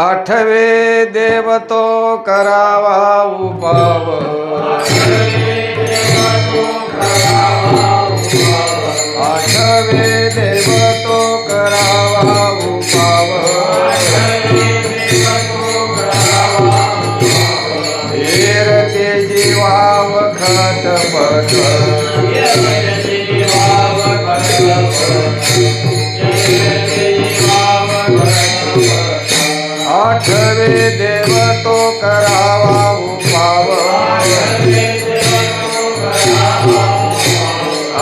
आठवे देव तो करावा उपाव आठवे देव तो करावा उपाव हेर ते जीवाव खटपट आठवे देव तो करावा उपाव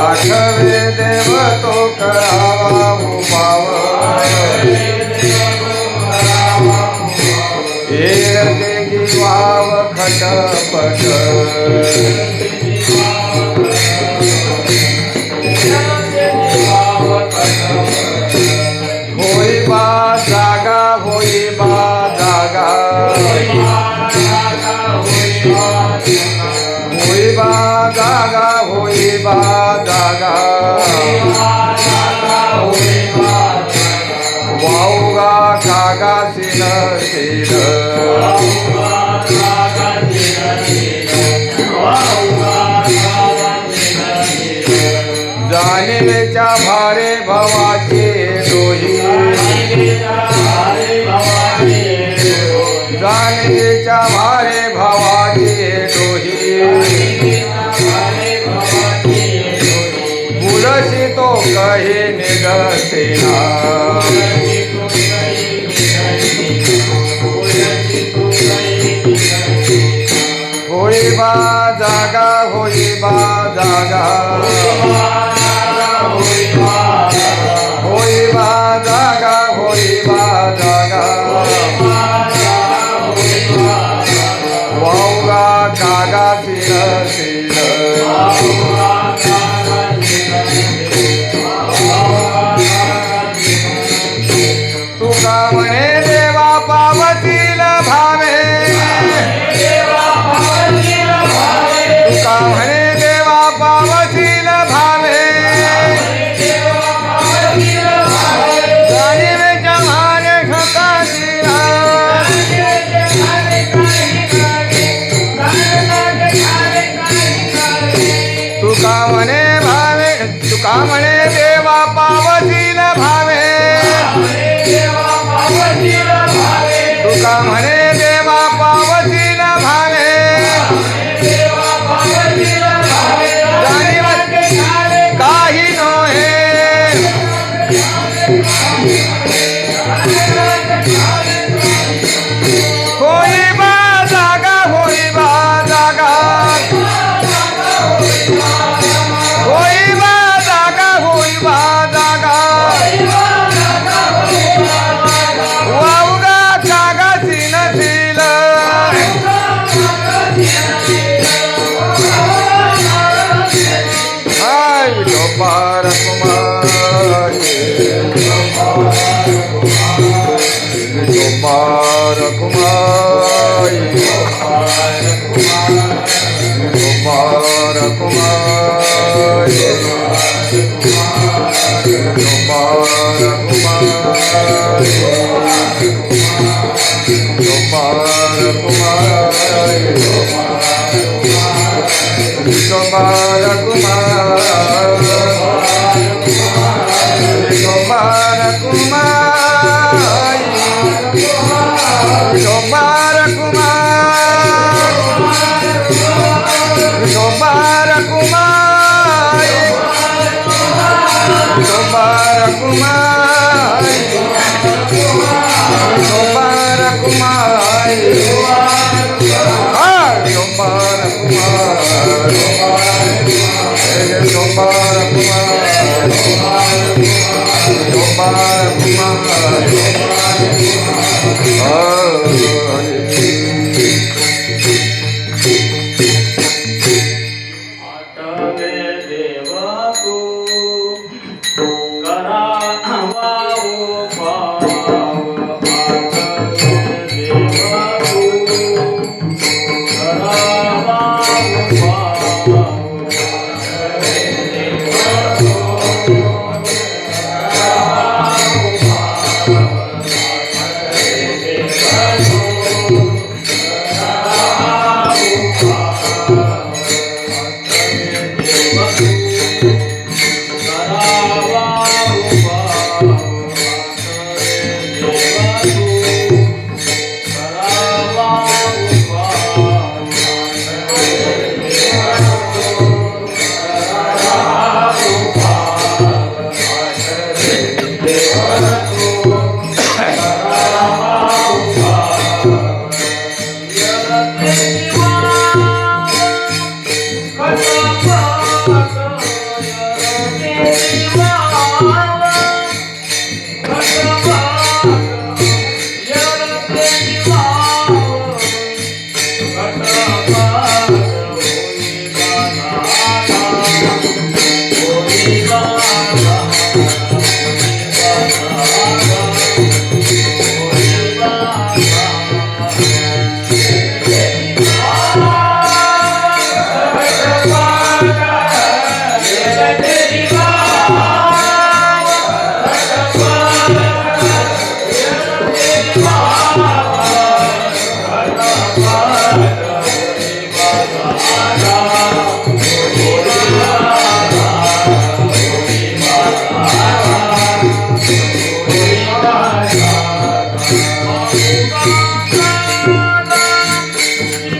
आठवे देव तो करावा उपाव हेर ते जीवाव खटपट होई बा जागा होई बा जागा होई बा जागा होई बा जागा वाऊगा कागा सिन सिन जाणीवेच्या भारे भवाचे डोही जाणीवेच्या भारे भवाचे डोही बुलशी तो कहे निगसेना होई बा जागा होई बा जागा होई बा जागा होई बा जागा वाऊगा कागा सिन सिन तुका म्हणे देवा पावतील भावे तुका म्हणे देवा पावतील भावे जाणीवेच्या भारे ठकाशिला तुका म्हणे भावे तुका म्हणे देवा पावतील भावे तुका म्हणे देवा पावतील भावे जाणीवते काही नोहे होई बा जागा होई बा जागा होई बा जागा होई बा जागा वाऊगा कागा सिन सिन हाय विठोबार कुमारी विठोबार कुमारी विठोबार कुमारी विठोबार कुमारी विठोबार कुमारी विठोबार कुमारी विठोबार कुमारी विठोबार कुमारी विठोबार कुमारी विठोबार कुमारी विठोबार कुमारी विठोबार कुमारी विठोबार कुमारी विठोबार कुमारी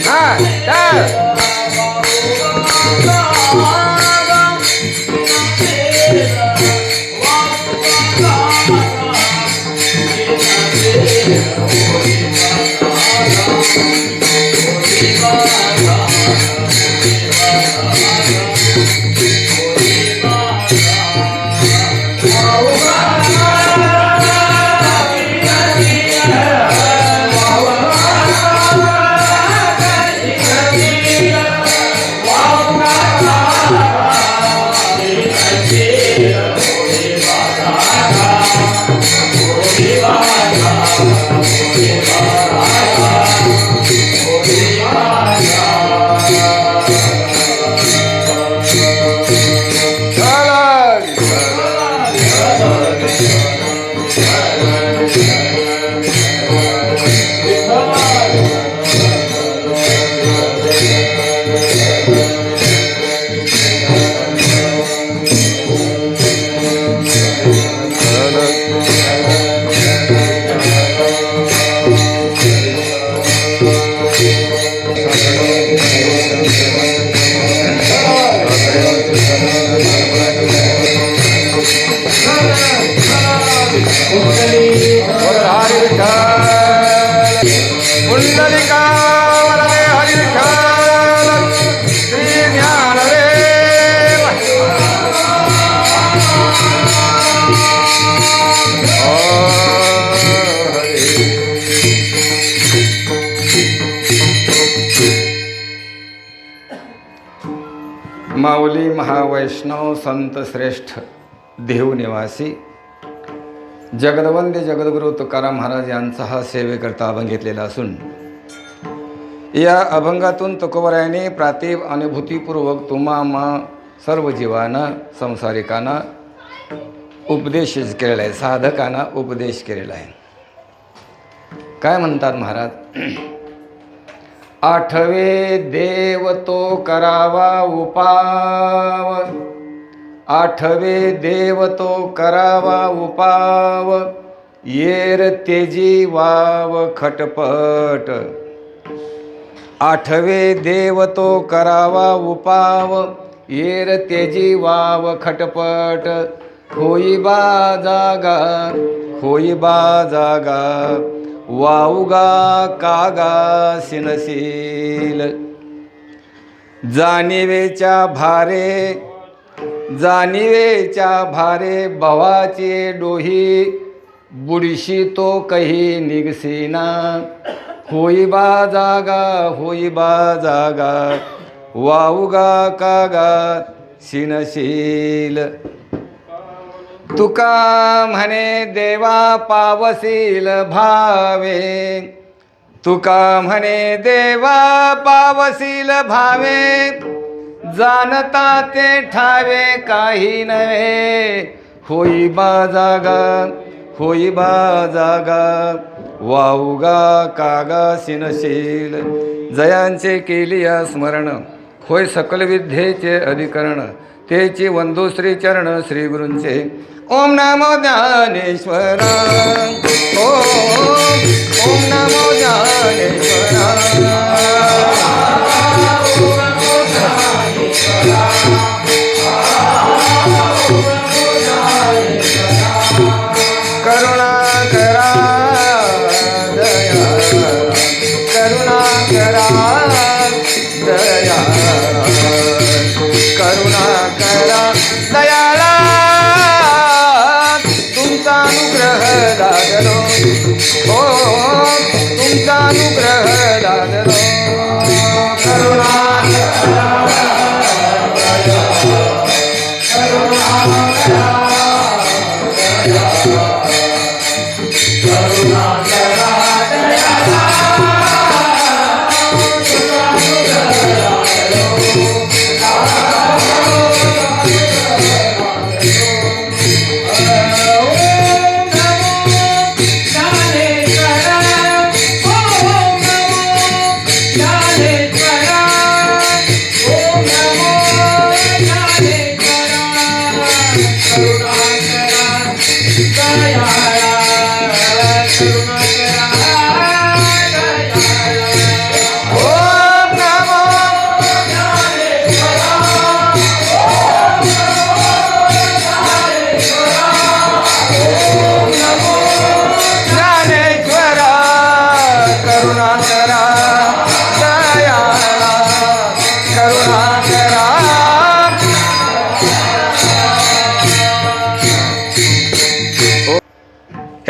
हा चाल पुंडलिका वरदे हरी विठ्ठल श्री ज्ञानदेव माऊली महावैष्णव संत श्रेष्ठ देव निवासी जगदवंद्य जगद्गुरु तुकाराम महाराज यांचा हा सेवेकरता अभंग घेतलेला असून या अभंगातून तुकोबरायाने प्रातिभ अनुभूतीपूर्वक तुम्हा सर्व जीवांना संसारिकांना उपदेश केलेला आहे, साधकांना उपदेश केलेला आहे. काय म्हणतात महाराज? आठवे देव तो करावा उपाव, आठवे देव तो करावा उपाव, येर तेजी वाव खटपट. आठवे देव तो करावा उपाव, येर तेजी वाव खटपट. होई बा जागा, होई बा जागा, वाऊगा कागा सिनशील. जाणिवेच्या भारे, जाणिवेच्या भारे भवाचे डोही, बुडशी तो कही निगसीना. होई बा जागा, होई बा जागा, वाऊगा कागा सिनशील. तुका म्हणे देवा पावसील भावे, तुका म्हणे देवा पावसील भावे, जानता ते ठावे काही नव्हे. होई बा जागा, होई बा जागा, वाऊगा कागा सिनशील. जयांचे केलिया स्मरण, होय सकल विद्येचे अधिकरण. तेची वंदू श्री चरण श्री गुरूंचे. ओम नमो ज्ञानेश्वर, ओम नमो ज्ञानेश्वर. करुणा करा दया, करुणा करा दया, करुणा करा दयाला. तुमचा अनुग्रह लागलो.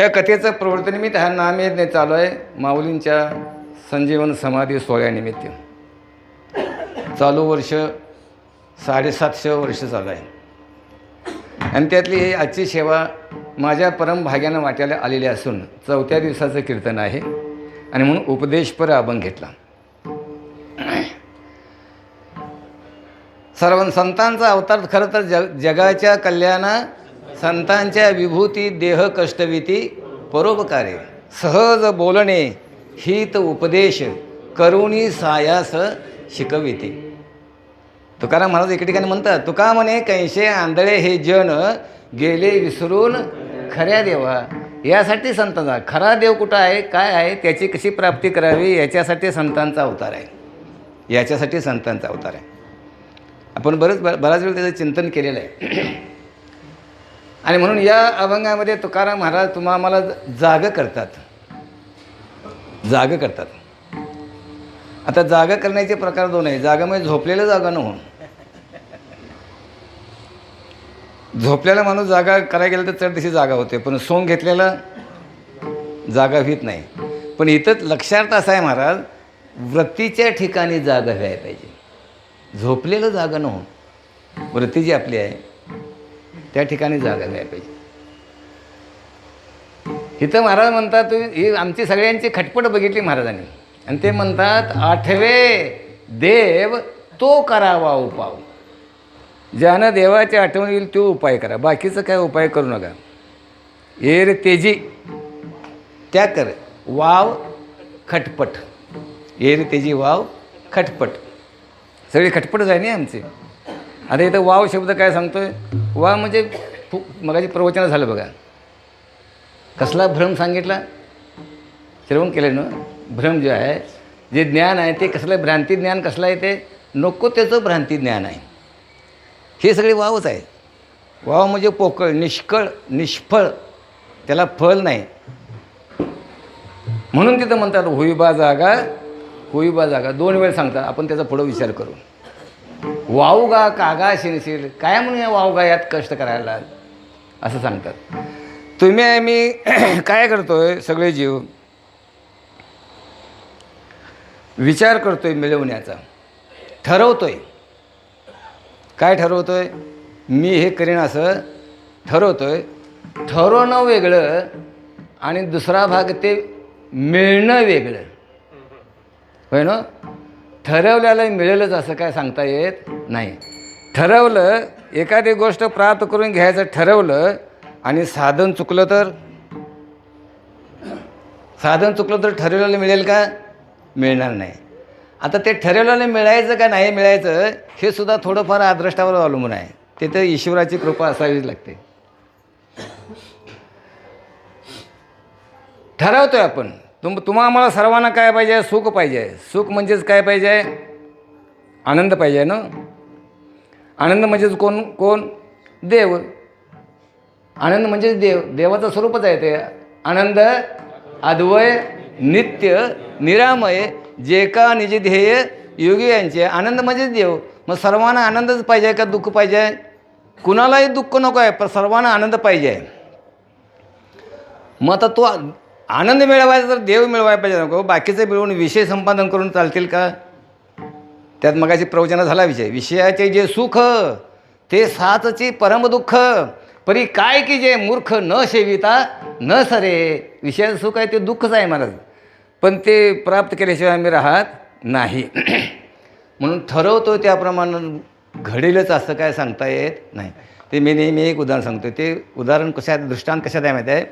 ह्या कथेचं प्रवृत्तीनिमित्त हा नामयज्ञ चालू आहे माऊलींच्या संजीवन समाधी सोहळ्यानिमित्त. चालू वर्ष 750 वर्ष चालू आहे आणि त्यातली ही आजची सेवा माझ्या परमभाग्यानं वाट्याला आलेली असून 4थ्या दिवसाचं कीर्तन आहे आणि म्हणून उपदेशपर अभंग घेतला. सर्व संतांचा अवतार खरं तर जगाच्या कल्याणा संतांच्या विभूती देह कष्टविती परोपकारे सहज बोलणे हित उपदेश करुणी सायास शिकविते. तुकाराम महाराज एके ठिकाणी म्हणतात, तुका म्हणे कैसे आंधळे हे जन गेले विसरून खऱ्या देवा. यासाठी संतांचा खरा देव कुठं आहे, काय आहे, त्याची कशी प्राप्ती करावी, याच्यासाठी संतांचा अवतार आहे. याच्यासाठी संतांचा अवतार आहे. आपण बराच वेळ त्याचं चिंतन केलेलं आहे. आणि म्हणून या अभंगामध्ये तुकाराम महाराज आम्हाला जागं करतात. आता जागा करण्याचे प्रकार 2 आहे. जागा म्हणजे झोपलेलं जागा न होऊन. झोपलेला माणूस जागा करायला गेला तर चढ दिवशी जागा होते, पण सोंग घेतलेला जागा होत नाही. पण इथं लक्षार्थ असा आहे महाराज, वृत्तीच्या ठिकाणी जागा व्हायला पाहिजे. झोपलेलं जागा न होऊन वृत्ती जी आपली आहे त्या ठिकाणी जागा व्हायला पाहिजे. इथं महाराज म्हणतात, ही आमची सगळ्यांची खटपट बघितली महाराजांनी आणि ते म्हणतात, आठवे देव तो करावा उपाव. ज्यानं देवाच्या आठवण येईल तो उपाय करा, बाकीचं काय उपाय करू नका. एर तेजी त्या कर वाव खटपट. एर तेजी वाव खटपट. सगळी खटपटच आहे नाही आमची. आता इथं वाव शब्द काय सांगतोय? वाव म्हणजे मगाची प्रवचन झालं बघा. कसला भ्रम सांगितला, श्रवण केलं ना. भ्रम जे आहे, जे ज्ञान आहे ते कसलं भ्रांती ज्ञान कसलं आहे, ते नको त्याचं भ्रांती ज्ञान आहे. हे सगळे वावच आहे. वाव म्हणजे पोकळ, निष्कळ, निष्फळ, त्याला फळ नाही. म्हणून तिथं म्हणतात होईबा जागा, होईबा जागा 2 वेळ सांगतात. आपण त्याचा पुढं विचार करू. वावगा कागा शिनशील, काय म्हणून या वावगा यात कष्ट करायला असं सांगतात. तुम्ही आम्ही काय करतोय, सगळे जीव विचार करतोय मिळवण्याचा, ठरवतोय. काय ठरवतोय? मी हे करीन असं ठरवतोय. ठरवणं वेगळं आणि दुसरा भाग ते मिळणं वेगळं, होय ना. ठरवल्याला मिळेलच असं काय सांगता येत नाही. ठरवलं, एखादी गोष्ट प्राप्त करून घ्यायचं ठरवलं आणि साधन चुकलं तर ठरवलेलं मिळेल का? मिळणार नाही. आता ते ठरवलेलं मिळायचं का नाही मिळायचं हे सुद्धा थोडंफार अदृष्टावर अवलंबून आहे. तिथं ईश्वराची कृपा असावीच लागते. ठरवतोय आपण. तुम्हा आम्हाला सर्वांना काय पाहिजे? सुख पाहिजे. सुख म्हणजेच काय पाहिजे? आनंद पाहिजे ना. आनंद म्हणजेच कोण? देव. आनंद म्हणजेच देव. देवाचं स्वरूपच आहे ते. आनंद अद्वय नित्य निरामय जे का निज ध्येय योगी यांचे. आनंद म्हणजेच देव. मग सर्वांना आनंदच पाहिजे का दुःख पाहिजे? कुणालाही दुःख नको आहे, पण सर्वांना आनंद पाहिजे. मग आता तो आनंद मिळवायचा तर देव मिळवायला पाहिजे नको. बाकीचं मिळवून विषय संपादन करून चालतील का? त्यात मगाची प्रवचन झाला विषय. विषयाचे जे सुख ते साचची परम दुःख, परी काय की जे मूर्ख न सेविता न सरे. विषयाचं सुख आहे ते दुःखच आहे महाराज, पण ते प्राप्त केल्याशिवाय आम्ही राहत नाही. म्हणून ठरवतो त्याप्रमाणे घडेलच असं काय सांगता येत नाही. ते मी नेहमी एक उदाहरण सांगतो. ते उदाहरण दृष्टांत कशात आहे माहिती आहे?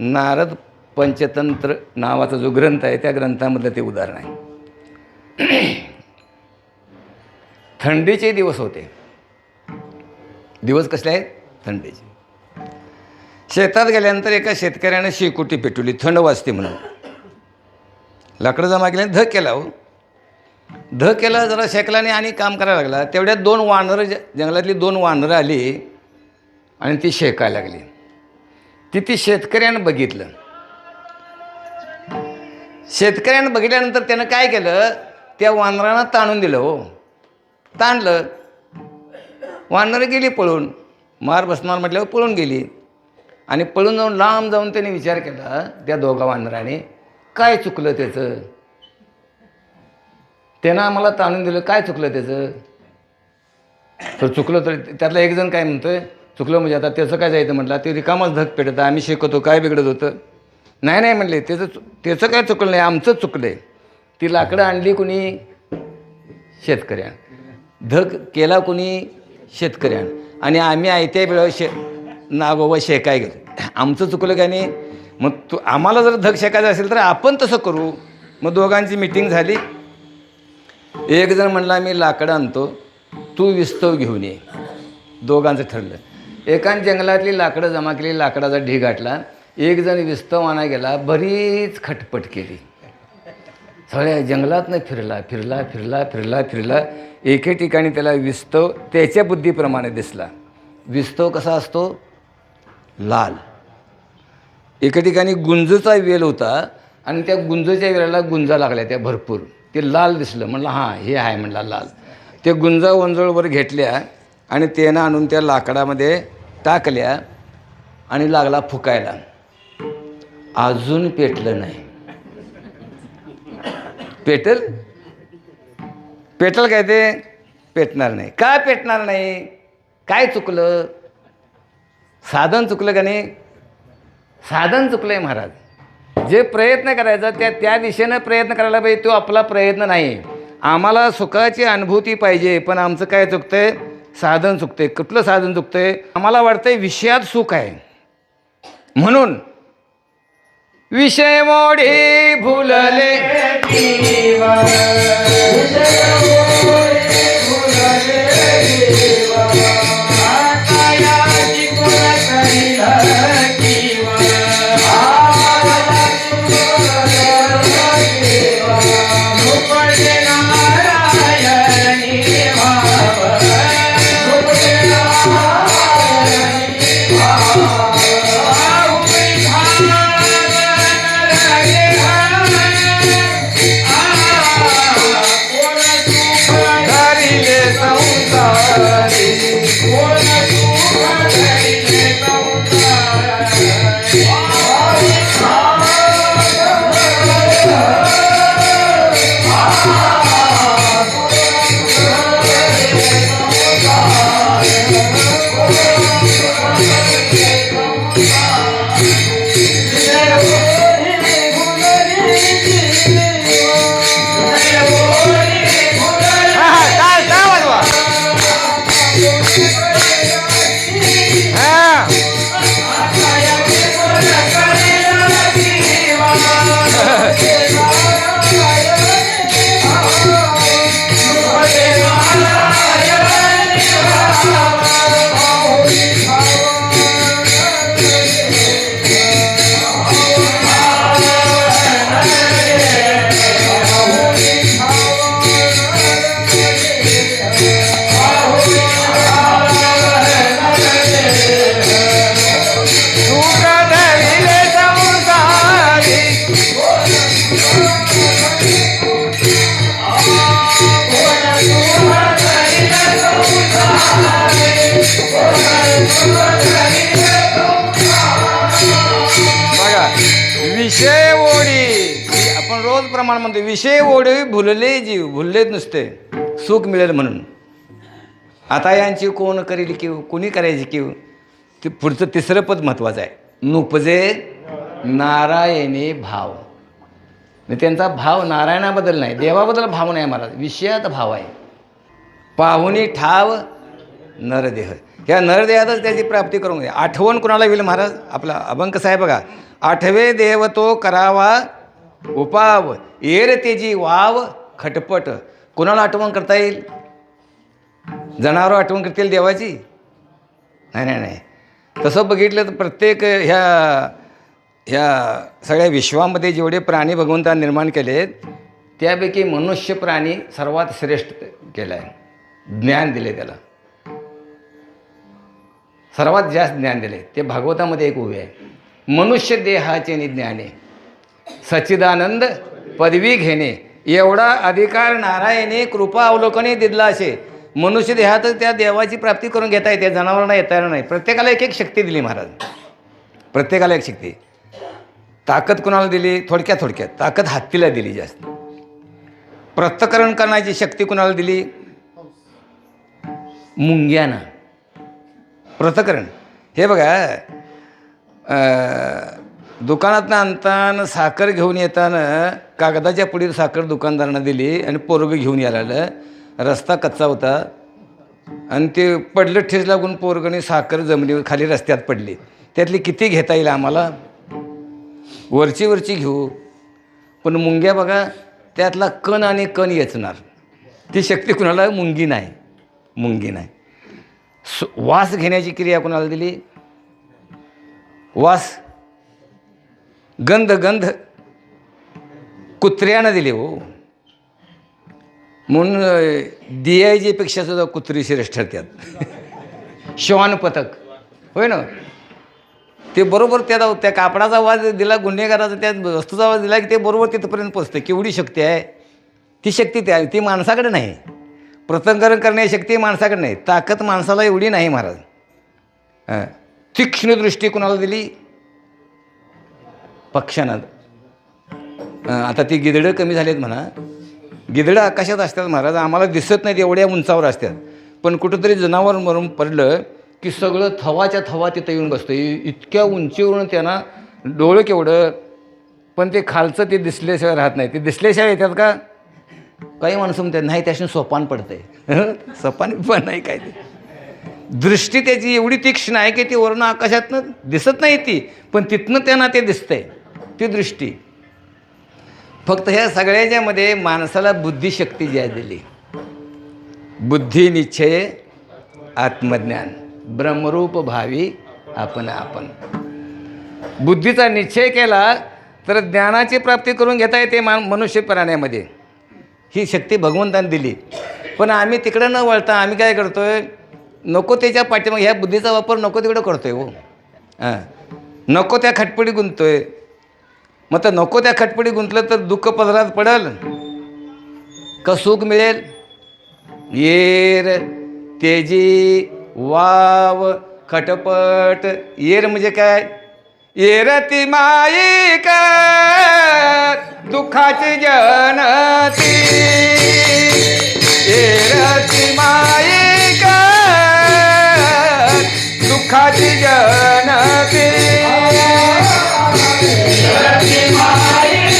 नारद पंचतंत्र नावाचा जो ग्रंथ आहे त्या ग्रंथामधलं ते उदाहरण आहे. थंडीचे दिवस होते. दिवस कसले आहेत? थंडीचे. शेतात गेल्यानंतर एका शेतकऱ्याने शेकोटी पेटवली, थंड वाजते म्हणून. लाकडं जमा केले, धग केला. धग केला, जरा शेकल्याने आणि काम करायला लागला. तेवढ्यात 2 वानरं, जंगलातली 2 वानरं आली आणि ती शेकायला लागली. ती शेतकऱ्यानं बघितलं. शेतकऱ्यानं बघितल्यानंतर त्यानं काय केलं? त्या वानरांना ताणून दिलं. हो, ताणलं. वानरं गेली पळून. मार बसणार म्हटल्यावर पळून गेली. आणि पळून जाऊन लांब जाऊन त्याने विचार केला त्या दोघा वानराने, काय चुकलं त्याचं. त्यानं आम्हाला ताणून दिलं, काय चुकलं त्याचं. तर चुकलं तर त्यातला एक जण काय म्हणतोय, चुकलं म्हणजे आता त्याचं काय जायचं म्हटलं, ते रिकामच धग पेटत, आम्ही शिकवतो, काय बिघडत होतं. नाही नाही म्हणले, त्याचं काय चुकलं नाही, आमचंच चुकलं आहे. ती लाकडं आणली कुणी, शेतकऱ्यानं. धग केला कुणी, शेतकऱ्यानं. आणि आम्ही आयत्या वेळेवर नागोबा शेकाय गेलो. आमचं चुकलं का नाही. मग आम्हाला जर धग शेकायचं असेल तर आपण तसं करू. मग दोघांची मिटिंग झाली. एक जण म्हणला मी लाकडं आणतो, तू विस्तव घेऊन ये. दोघांचं ठरलं. एकान जंगलातली लाकडं जमा केली, लाकडाचा ढीग गाठला. एक जण विस्तव आणा गेला, बरीच खटपट केली. सगळ्या जंगलातनं फिरला फिरला फिरला फिरला फिरला. एके ठिकाणी त्याला विस्तव त्याच्या बुद्धीप्रमाणे दिसला. विस्तव कसा असतो, लाल. एके ठिकाणी गुंजचा वेल होता आणि त्या गुंजच्या वेलाला गुंजा लागल्या त्या भरपूर. ते लाल दिसलं. म्हणलं हां हे आहे म्हणला लाल. ते गुंजा वंजळवर घेतल्या आणि त्यानं आणून त्या लाकडामध्ये टाकल्या आणि लागला फुकायला. अजून पेटलं नाही. पेटल काय ते, पेटणार नाही. का पेटणार नाही, काय चुकलं, साधन चुकलं का नाही. साधन चुकलं आहे महाराज. जे प्रयत्न करायचा त्या दिशेनं प्रयत्न करायला पाहिजे, तो आपला प्रयत्न नाही. आम्हाला सुखाची अनुभूती पाहिजे, पण आमचं काय चुकतंय, साधन चुकतंय. कुठलं साधन चुकतंय, आम्हाला वाटतंय विषयात सुख आहे म्हणून. विषय मोढे भुलले जीवा, विषय ओढी. आपण रोज प्रमाण म्हणतो विषय ओढी भुलले जीव. भुललेच नुसते सुख मिळेल म्हणून. आता यांची कोण करेल किव, कोणी करायची किव. ते पुढचं तिसरं पद महत्त्वाचं आहे. नुपजे नारायणी भाव. त्यांचा भाव नारायणाबद्दल नाही, देवाबद्दल भाव नाही महाराज, विषयात भाव आहे. पाहुणी ठाव नरदेह. ह्या नरदेहातच त्याची प्राप्ती करून घ्या. आठवण कोणाला होईल महाराज, आपला अभंग कसा आहे बघा. आठवे देव तो करावा उपाव, येर तेजी वाव खटपट. कोणाला आठवण करता येईल, जनावर आठवण करतील देवाची, नाही नाही नाही. तसं बघितलं तर प्रत्येक ह्या सगळ्या विश्वामध्ये जेवढे प्राणी भगवंताने निर्माण केले त्यापैकी मनुष्य प्राणी सर्वात श्रेष्ठ केला आहे. ज्ञान दिले त्याला, सर्वात जास्त ज्ञान दिले. ते भागवतामध्ये एक उभे आहे. मनुष्य देहाचे ज्ञाने सच्चिदानंद पदवी घेणे, एवढा अधिकार नारायणे कृपा अवलोकने दिला. असे मनुष्य देहातच त्या देवाची प्राप्ती करून घेता येते, जनावरांना येता येणार नाही. प्रत्येकाला एक एक शक्ती दिली महाराज. प्रत्येकाला एक शक्ती. ताकद कुणाला दिली? थोडक्यात ताकद हत्तीला दिली जास्त. पृथक्करण करण्याची शक्ती कुणाला दिली? मुंग्यानं. पृथक्करण हे बघा, दुकानातनं आणताना साखर घेऊन येताना कागदाच्या पुढील साखर दुकानदारांना दिली आणि पोरगं घेऊन यायला. रस्ता कच्चा होता आणि ते पडलं, ठेच लागून पोरगणी साखर जमली खाली रस्त्यात पडली. त्यातली किती घेता येईल आम्हाला? वरची घेऊ, पण मुंग्या बघा त्यातला कण आणि कण येचणार. ती शक्ती कुणाला? मुंगी नाही. वास घेण्याची क्रिया कुणाला दिली? वास, गंध कुत्र्यानं दिले हो. म्हणून DIG-पेक्षा सुद्धा कुत्री श्रेष्ठ ठरतात. श्वान पथक होय ना, ते बरोबर त्या कापडाचा आवाज दिला, गुन्हेगाराचा त्या वस्तूचा आवाज दिला की ते बरोबर तिथपर्यंत पोचतं. केवढी शक्ती आहे ती! शक्ती ती माणसाकडे नाही. पृथक्करण करण्याची शक्ती माणसाकडे नाही. ताकद माणसाला एवढी नाही महाराज. तीक्ष्ण दृष्टी कुणाला दिली? पक्ष्यांना. आता ती गिधडं कमी झालीत म्हणा. गिधडं आकाशात असतात महाराज, आम्हाला दिसत नाहीत, एवढ्या उंचावर असतात. पण कुठंतरी जनावर मरून पडलं की सगळं थवाच्या थवा तिथं येऊन बसतं. इतक्या उंचीवरून त्यांना डोळं केवढं, पण ते खालचं ते दिसल्याशिवाय राहत नाही. ते दिसल्याशिवाय येतात का? काही माणसं म्हणतात नाही, त्याशी सोपान पडतंय. सोपान पण नाही काय. ते दृष्टी त्याची एवढी तीक्ष्ण आहे की ती वरून आकाशातनं दिसत नाही ती, पण तिथनं त्यांना ते दिसतंय. ती दृष्टी. फक्त ह्या सगळ्याच्यामध्ये माणसाला बुद्धिशक्ती जी आहे दिली. बुद्धी, निश्चय, आत्मज्ञान, ब्रह्मरूप भावी आपण. बुद्धीचा निश्चय केला तर ज्ञानाची प्राप्ती करून घेता येते मनुष्य प्राण्यामध्ये. ही शक्ती भगवंताने दिली. पण आम्ही तिकडं न वळता आम्ही काय करतोय? नको त्याच्या पाठीमागे ह्या बुद्धीचा वापर नको तिकडं करतोय हो. नको त्या खटपटी गुंततोय. मग तर नको त्या खटपटी गुंतलं तर दुःख पदरात पडल का सुख मिळेल? येर, तेजी, वाव, खटपट. येर म्हणजे काय? येरती माईक दुःखाची जनती. येरती माईक दुःखाची जनती. येरती माईक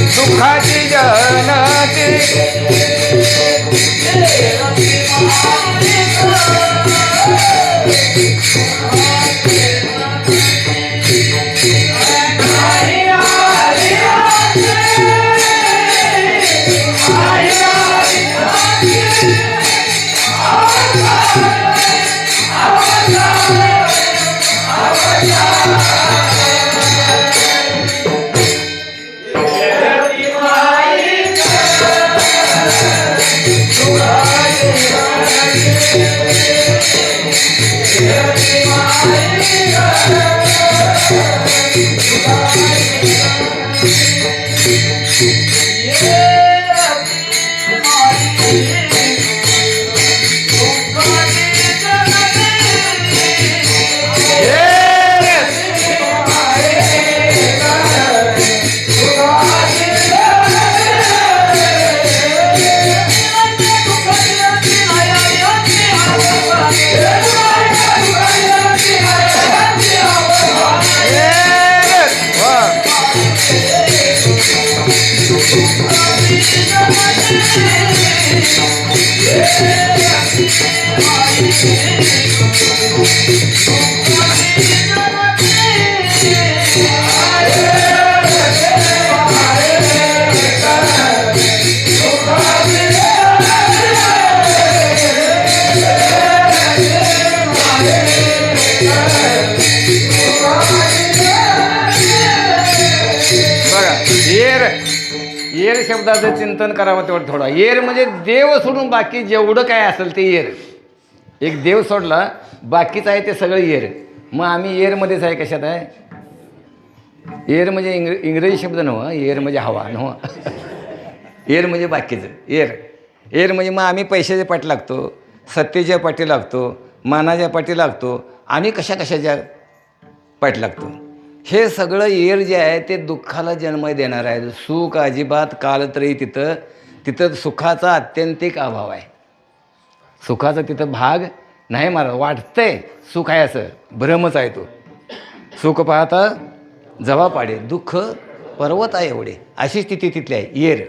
दुःखाची जनती. येर शब्दाचं चिंतन करावं तेवढं थोडं. येर म्हणजे देव सोडून बाकी जेवढं काय असेल ते येर. एक देव सोडला बाकीचं आहे ते सगळं येर. मग आम्ही येरमध्येच आहे. कशात आहे? येर म्हणजे इंग्रजी शब्द नव्हं. येर म्हणजे हवा नव्हं. येर म्हणजे बाकीचं येर. येर म्हणजे मग आम्ही पैशाच्या पाठी लागतो, सत्तेच्या पाठी लागतो, मानाच्या पाठी लागतो आणि कशाच्या पाठी लागतो. हे सगळं येर जे आहे ते दुःखाला जन्म देणार आहे. सुख अजिबात कालत्रयी तिथं सुखाचा आत्यंतिक अभाव आहे. सुखाचा तिथं भाग नाही महाराज. वाटतंय सुख आहे असं, भ्रमच आहे तो. सुख पाहता जवा पाडे, दुःख पर्वत आहे एवढे, अशी स्थिती तिथली आहे येर.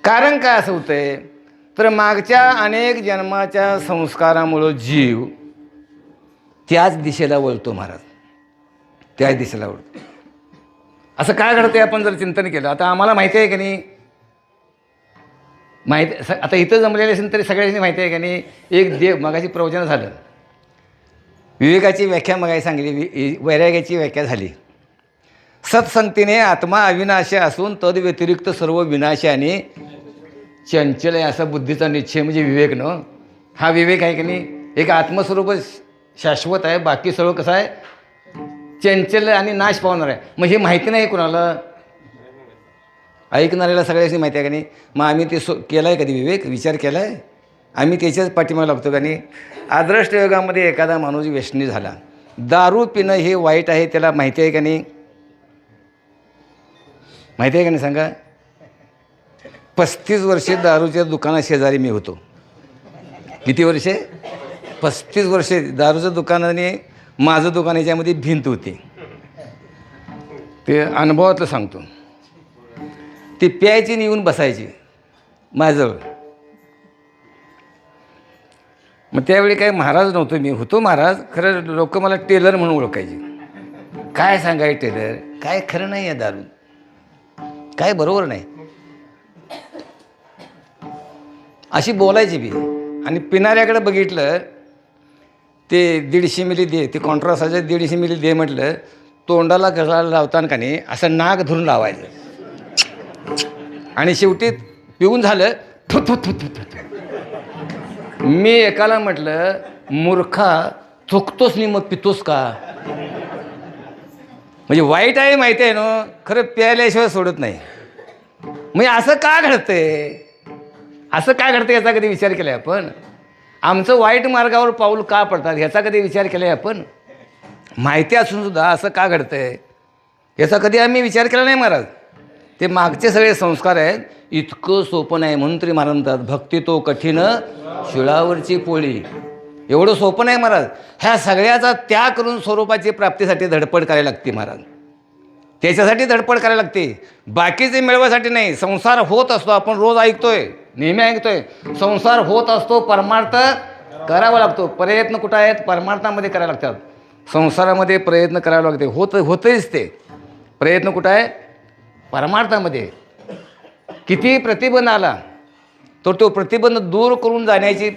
कारण काय असं होतंय तर मागच्या अनेक जन्माच्या संस्कारामुळं जीव त्याच दिशेला वळतो महाराज. त्याच दिशेला वळतो. असं काय घडतंय आपण जर चिंतन केलं. आता आम्हाला माहिती आहे की नाही, माहिती आता इथं जमलेले असेल तरी सगळ्यांनी माहिती आहे की नाही, एक देव. मगाशी प्रवचन झालं, विवेकाची व्याख्या मगाशी सांगली, वैराग्याची व्याख्या झाली. सत्संगतीने आत्मा अविनाशी असून तद व्यतिरिक्त सर्व विनाशी आणि चंचल आहे असा बुद्धीचा निश्चय म्हणजे विवेक न. हा विवेक आहे की नाही. एक आत्मस्वरूप शाश्वत आहे, बाकी सर्व कसं आहे चंचल आणि नाश पावणार आहे. मग हे माहिती नाही कुणाला, ऐकणाऱ्याला सगळ्यांनी माहिती आहे का नाही. मग आम्ही ते केलं आहे कधी विवेक, विचार केला आहे आम्ही, त्याच्याच पाठीमागे लागतो का नाही. आदर्श योगामध्ये एखादा माणूस व्यसनी झाला, दारू पिणं हे वाईट आहे, त्याला माहिती आहे का नाही, माहिती आहे का नाही सांगा. 35 वर्षे दारूच्या दुकाना शेजारी मी होतो. किती वर्षे? 35 वर्षे दारूचं दुकानाने माझं दुकान याच्यामध्ये भिंत होती. ते अनुभवातलं सांगतो. ती प्यायची आणि येऊन बसायची माझ्याजवळ. मग त्यावेळी काय महाराज नव्हतो मी, होतो महाराज. खरं लोक मला टेलर म्हणून ओळखायचे. काय सांगाय टेलर, काय खरं नाही आहे दारू, काय बरोबर नाही, अशी बोलायची बी. आणि पिणाऱ्याकडे बघितलं ते 150 मिली दे, ते कॉन्ट्रासाच्या 150 मिली दे म्हटलं, तोंडाला घालायला लावताना का नाही असं नाक धरून लावायचं. आणि शेवटी पिऊन झालं थु थु थु थु थु. मी एकाला म्हटलं, मूर्खा थुकतोस नाही मग पितोस का. म्हणजे वाईट आहे माहिती आहे ना, खरं प्यायल्याशिवाय सोडत नाही. म्हणजे असं का घडतंय, असं काय घडतं याचा कधी विचार केला आहे आपण. आमचं वाईट मार्गावर पाऊल का पडतात ह्याचा कधी विचार केला आहे आपण. माहिती असूनसुद्धा असं का घडतं आहे याचा कधी आम्ही विचार केला नाही महाराज. ते मागचे सगळे संस्कार आहेत. इतकं सोपं नाही म्हणून तरी महाराज म्हणतात, भक्ती तो कठीण शिळावरची पोळी. एवढं सोपं नाही महाराज. ह्या सगळ्याचा त्याग करून स्वरूपाची प्राप्तीसाठी धडपड करायला लागते महाराज. त्याच्यासाठी धडपड करायला लागते, बाकीचे मिळवासाठी नाही. संसार होत असतो, आपण रोज ऐकतोय, नेहमी ऐकतोय, संसार होत असतो, परमार्थ करावा लागतो. प्रयत्न कुठं आहेत? परमार्थामध्ये करायला लागतात. संसारामध्ये प्रयत्न करावे लागते, होतंच ते. प्रयत्न कुठं आहे? परमार्थामध्ये. किती प्रतिबंध आला तर तो प्रतिबंध दूर करून जाण्याची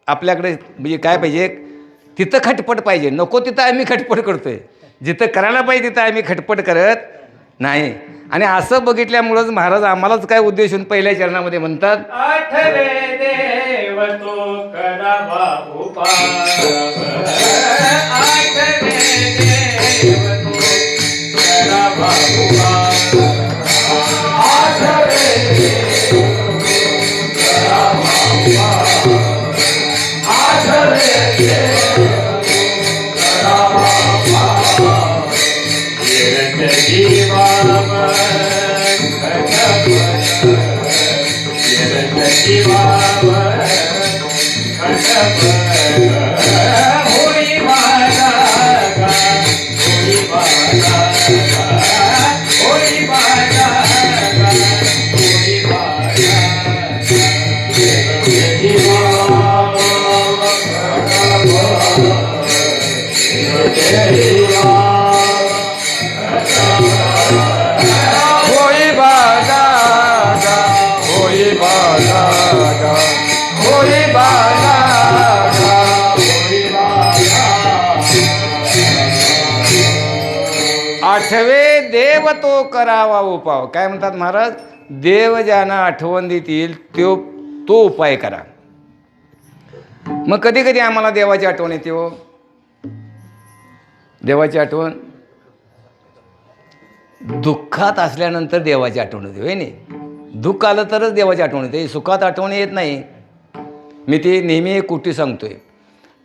आपल्याकडे म्हणजे काय पाहिजे, तिथं खटपट पाहिजे. नको तिथं आम्ही खटपट करतोय, जिथं करायला पाहिजे तिथं आम्ही खटपट करत नाही. आणि असं बघितल्यामुळंच महाराज आम्हालाच काय उद्देशून पहिल्या चरणामध्ये म्हणतात, आठवे देव तो करावा उपाय, आठवे देव तो करावा उपाय, आठवे देव करावा उपाय, आठवे देव करावा उपाय, जीवाम आठवे देव तो करावा उपाव. काय म्हणतात महाराज? देव ज्यांना आठवण देतील तो उपाय करा. मग कधी कधी आम्हाला देवाची आठवण येते हो. देवाची आठवण दुःखात असल्यानंतर देवाची आठवण होते, होय नाही? दुःख आलं तरच देवाची आठवण येते, सुखात आठवण येत नाही. मी ते नेहमी एक कुटी सांगतोय.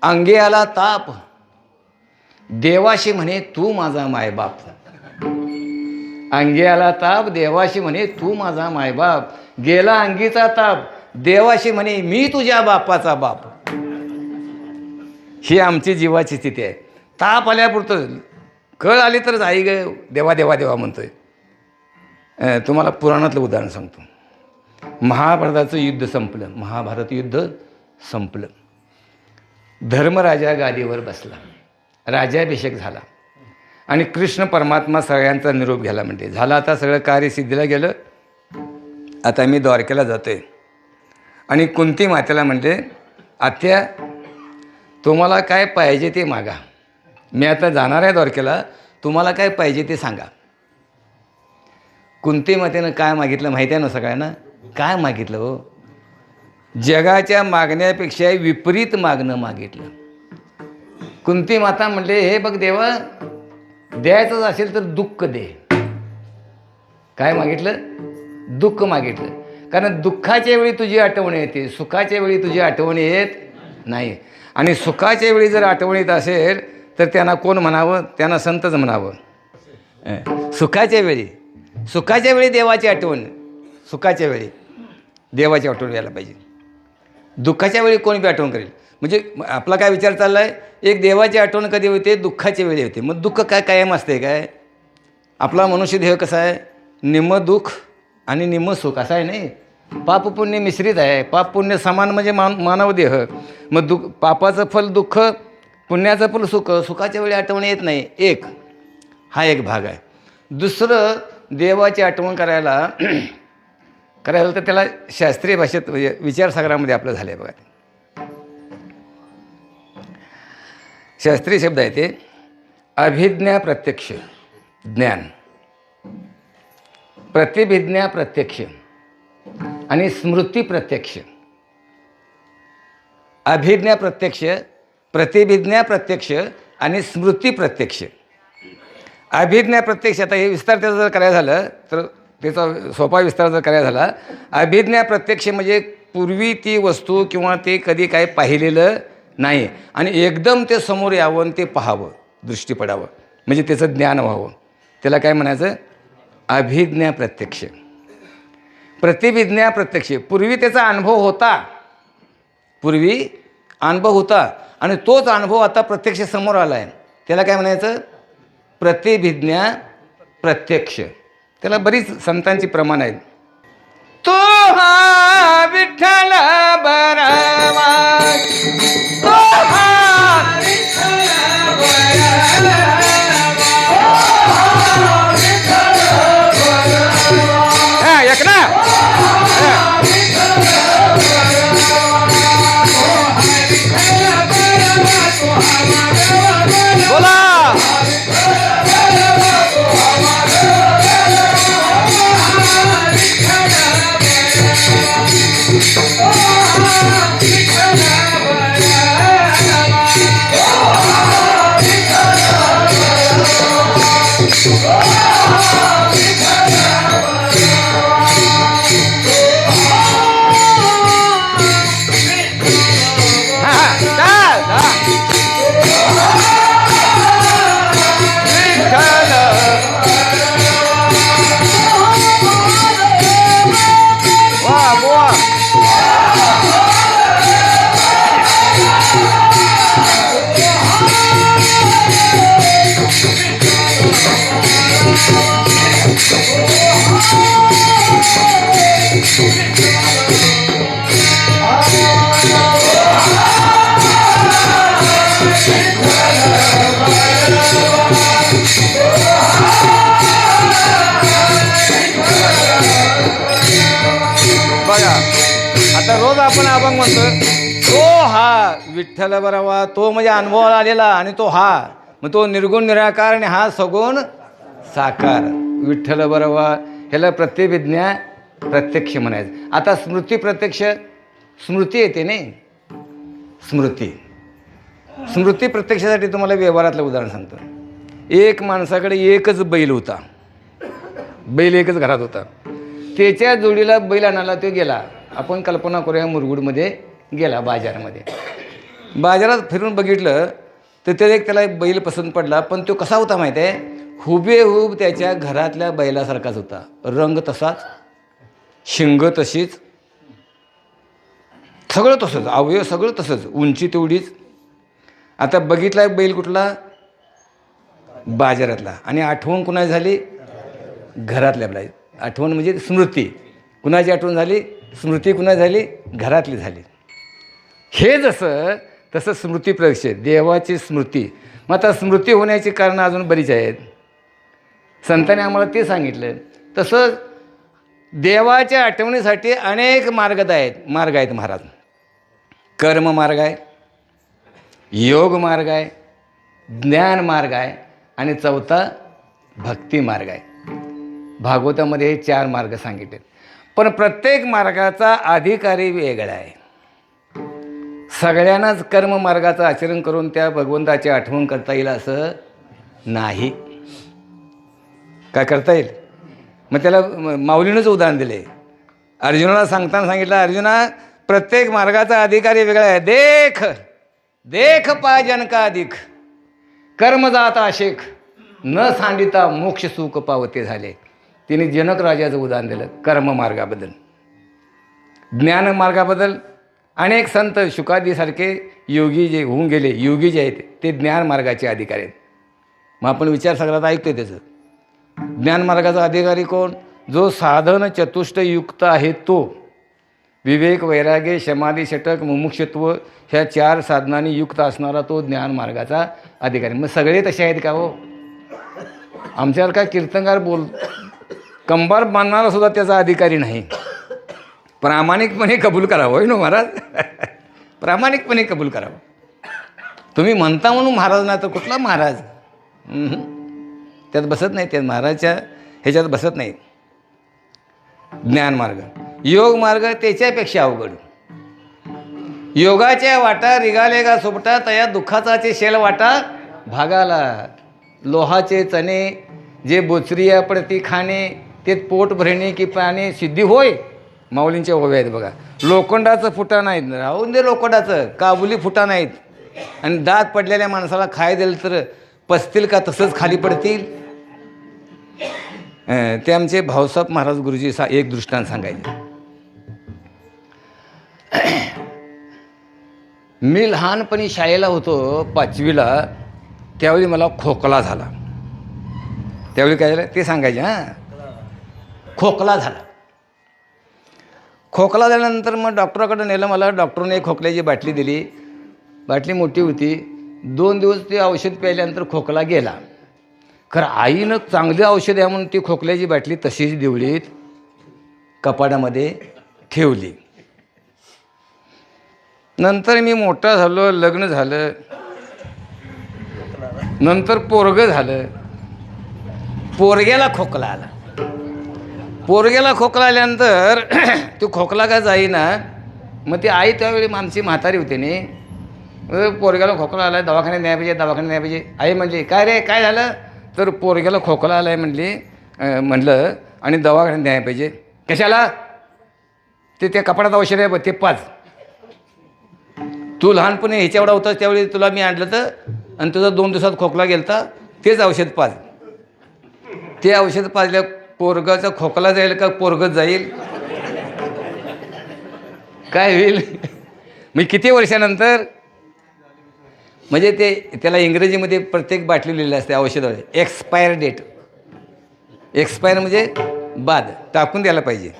अंगे आला ताप देवाशी म्हणे तू माझा मायबाप. अंगी आला ताप देवाशी म्हणे तू माझा मायबाप. गेला अंगीचा ताप देवाशी म्हणे मी तुझ्या बापाचा बाप. ही आमची जीवाची स्थिती आहे. ताप आल्यापुरतं, कळ आली तरच आई ग देवा देवा देवा म्हणतोय. तुम्हाला पुराणातलं उदाहरण सांगतो. महाभारताचं युद्ध संपलं. महाभारत युद्ध संपलं. धर्मराजा गादीवर बसला. राज्याभिषेक झाला आणि कृष्ण परमात्मा सगळ्यांचा निरोप घ्यायला म्हणते. झालं आता सगळं कार्य सिद्धीला गेलं. आता मी द्वारकेला जातोय. आणि कुंती मातेला म्हणते, आत्या तुम्हाला काय पाहिजे ते मागा. मी आता जाणार आहे द्वारकेला, तुम्हाला काय पाहिजे ते सांगा. कुंती मातेनं काय मागितलं माहिती आहे ना सगळ्यांना? काय मागितलं हो? जगाच्या मागण्यापेक्षा विपरीत मागणं मागितलं. कुंती माता म्हणले, हे बघ देवा, द्यायचंच असेल तर दुःख दे. काय मागितलं? दुःख मागितलं. कारण दुःखाच्या वेळी तुझी आठवण येते, सुखाच्या वेळी तुझी आठवण येत नाही. आणि सुखाच्या वेळी जर आठवण येत असेल तर त्यांना कोण म्हणावं? त्यांना संतच म्हणावं. सुखाच्या वेळी देवाची आठवण, सुखाच्या वेळी देवाची आठवण यायला पाहिजे. दुःखाच्या वेळी कोण बी आठवण करेल. म्हणजे आपला काय विचार चालला आहे? एक देवाची आठवण कधी होते? दुःखाच्या वेळी होते. मग दुःख काय कायम असते काय? आपला मनुष्य देह कसा आहे? निम्म दुःख आणि निम्म सुख असा आहे नाही. पाप पुण्य मिश्रित आहे. पाप पुण्य समान म्हणजे मानव देह. मग पापाचं फल दुःख, पुण्याचं फल सुख. सुखाच्या वेळी आठवण येत नाही. हा एक भाग आहे. दुसरं, देवाची आठवण करायला तर त्याला शास्त्रीय भाषेत म्हणजे विचारसागरामध्ये आपलं झालं आहे बघा. शास्त्रीय शब्द आहे ते अभिज्ञा प्रत्यक्ष ज्ञान, प्रतिभिज्ञा प्रत्यक्ष आणि स्मृती प्रत्यक्ष. अभिज्ञा प्रत्यक्ष, प्रतिभिज्ञा प्रत्यक्ष आणि स्मृती प्रत्यक्ष. अभिज्ञा प्रत्यक्ष, आता हे विस्तार त्याचा जर करायचं झालं तर त्याचा सोपा विस्तार जर करायचा झाला, अभिज्ञा प्रत्यक्ष म्हणजे पूर्वी ती वस्तू किंवा ते कधी काय पाहिलेलं नाही आणि एकदम ते समोर यावं, ते पाहावं, दृष्टी पडावं, म्हणजे त्याचं ज्ञान व्हावं. त्याला काय म्हणायचं? अभिज्ञा प्रत्यक्ष. प्रतिभिज्ञा प्रत्यक्ष, पूर्वी त्याचा अनुभव होता आणि तोच अनुभव आता प्रत्यक्ष समोर आला आहे. त्याला काय म्हणायचं? प्रतिभिज्ञा प्रत्यक्ष. त्याला बरीच संतांची प्रमाण आहेत. तो हा विठ्ठल बरावा, तो हा विठ्ठल बरावा, एक ना बोला. बघा, आता रोज आपण अभंग म्हणतो, तो हा विठ्ठल बरावा. तो म्हणजे अनुभवाला आलेला आणि तो हा, मग तो निर्गुण निराकार आणि हा सगुण साकार. विठ्ठल बरोबर ह्याला प्रतिभिज्ञा प्रत्यक्ष म्हणायचं. आता स्मृती प्रत्यक्ष स्मृती येते नाही, स्मृती स्मृती प्रत्यक्षासाठी तुम्हाला व्यवहारातलं उदाहरण सांगतो. एक माणसाकडे एकच बैल होता, बैल एकच घरात होता. त्याच्या जोडीला बैल आणायला तो गेला. आपण कल्पना करूया, मुरगुडमध्ये गेला बाजारामध्ये. बाजारात फिरून बघितलं तर त्याला एक बैल पसंत पडला. पण तो कसा होता माहीत आहे, हुबेहूब त्याच्या घरातल्या बैलासारखाच होता. रंग तसाच, शिंग तशीच, सगळं तसंच, अवयव सगळं तसंच, उंची तेवढीच. आता बघितला बैल कुठला, बाजारातला. आणि आठवण कुणाची झाली, घरातल्या बैल. आठवण म्हणजे स्मृती. कुणाची आठवण झाली, स्मृती कुणाची झाली, घरातली झाली. हे जसं तसं स्मृती प्रत्यक्ष, देवाची स्मृती. मग आता स्मृती होण्याची कारणं अजून बरीच आहेत. संतांनी आम्हाला ते सांगितलं. तसं देवाच्या आठवणीसाठी अनेक मार्ग आहेत महाराज. कर्म मार्ग आहे, योग मार्ग आहे, ज्ञान मार्ग आहे, आणि चौथा भक्ती मार्ग आहे. भागवतामध्ये हे 4 मार्ग सांगितले. पण प्रत्येक मार्गाचा अधिकारी वेगळा आहे. सगळ्यांनाच कर्म मार्गाचं आचरण करून त्या भगवंताची आठवण करता येईल असं नाही. काय करता येईल? मग त्याला माऊलीनंच उदाहरण दिले. अर्जुनाला सांगताना सांगितलं, अर्जुना प्रत्येक मार्गाचा अधिकारी वेगळा आहे. देख देख पा जन का अधिक, कर्म जाता आशेक, न सांडिता मोक्ष सुख पावते झाले. तिने जनक राजाचं उदाहरण दिलं कर्म मार्गाबद्दल. ज्ञान मार्गाबद्दल अनेक संत शुकादीसारखे योगी जे होऊन गेले, योगी जे आहेत ते ज्ञान मार्गाचे अधिकारी आहेत. मग आपण विचार सगळ्यात ऐकतोय त्याचं. ज्ञान मार्गाचा अधिकारी कोण? जो साधन चतुष्टयुक्त आहे तो. विवेक, वैराग्य, समाधी, षटक, मुमुक्षत्व ह्या 4 साधनांनी युक्त असणारा तो ज्ञान मार्गाचा अधिकारी. मग सगळे तसे आहेत का हो? आमच्यासारखा कीर्तनकार कंबार बांधणारा सुद्धा त्याचा अधिकारी नाही. प्रामाणिकपणे कबूल करावं, होय ना महाराज? प्रामाणिकपणे कबूल करावं. तुम्ही म्हणता म्हणून महाराज ना, तर कुठला महाराज? त्यात बसत नाही, त्या महाराजच्या ह्याच्यात बसत नाही. ज्ञान मार्ग. योग मार्ग त्याच्यापेक्षा अवघड. योगाच्या वाटा रिगाले का सोबटा, तया दुःखाचाचे शेल वाटा भागाला. लोहाचे चणे जे बोचरिया पडती खाणे, ते पोट भरणे की पाणे सिद्धी होय. माऊलींच्या ओव्या आहेत बघा. लोखंडाचं फुटा नाहीत, राहून दे लोखंडाचं, काबुली फुटा नाहीत. आणि दात पडलेल्या माणसाला खाय दिलं तर पसतील का, तसंच खाली पडतील. ते आमचे भाऊसाहेब महाराज गुरुजी एक दृष्टांत सांगायचे. मी लहानपणी शाळेला होतो 5वीला, त्यावेळी मला खोकला झाला. त्यावेळी काय झालं ते सांगायचे. खोकला झाला. खोकला झाल्यानंतर मग डॉक्टराकडे नेलं मला. डॉक्टरने एक खोकल्याची बाटली दिली. बाटली मोठी होती. 2 दिवस ते औषध प्यायल्यानंतर खोकला गेला. खरं आईनं चांगली औषध आहे म्हणून ती खोकल्याची बाटली तशीच देवळीत कपाटामध्ये ठेवली. नंतर मी मोठा झालो, लग्न झालं, नंतर पोरगं झालं. पोरग्याला खोकला आला. पोरग्याला खोकला आल्यानंतर तो खोकला का जाईना. मग ती आई त्यावेळी आमची म्हातारी होते ने, पोरग्याला खोकला आला, दवाखान्यात न्याय पाहिजे, दवाखान्यात न्याय पाहिजे. आई म्हणली काय रे काय झालं? तर पोरग्याला खोकला आला आहे म्हणलं आणि दवाखान्यात न्याय पाहिजे. कशाला? ते त्या कपाडात औषध आहे ते पाच. तू लहानपणी ह्याच्यावडा होतास त्यावेळी तुला मी आणलं तर, आणि तुझा 2 दिवसात खोकला गेलता, तेच औषध पाज. ते औषध पाजल्या पोरगाचा खोकला जाईल का पोरगत जाईल? काय होईल? मग किती वर्षानंतर? म्हणजे ते त्याला इंग्रजीमध्ये प्रत्येक बाटली लिहिलेलं असते औषधावर एक्सपायर डेट. एक्सपायर म्हणजे बाद, टाकून द्यायला पाहिजे.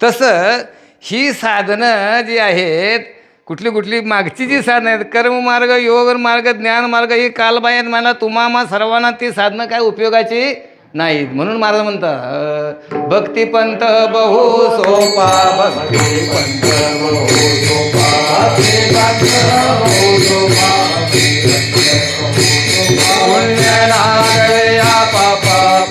तसं ही साधनं जी आहेत, कुठली मागची जी साधनं आहेत, कर्ममार्ग, योग मार्ग, ज्ञान मार्ग, ही कालबाह्यात म्हणा तुम्हा सर्वांना ती साधनं काय उपयोगाची नाहीत. म्हणून महाराज म्हणतात भक्तिपंथ बहु सोपा, भक्तिपंथ बहु सोपा, पुण्य लागले या पापा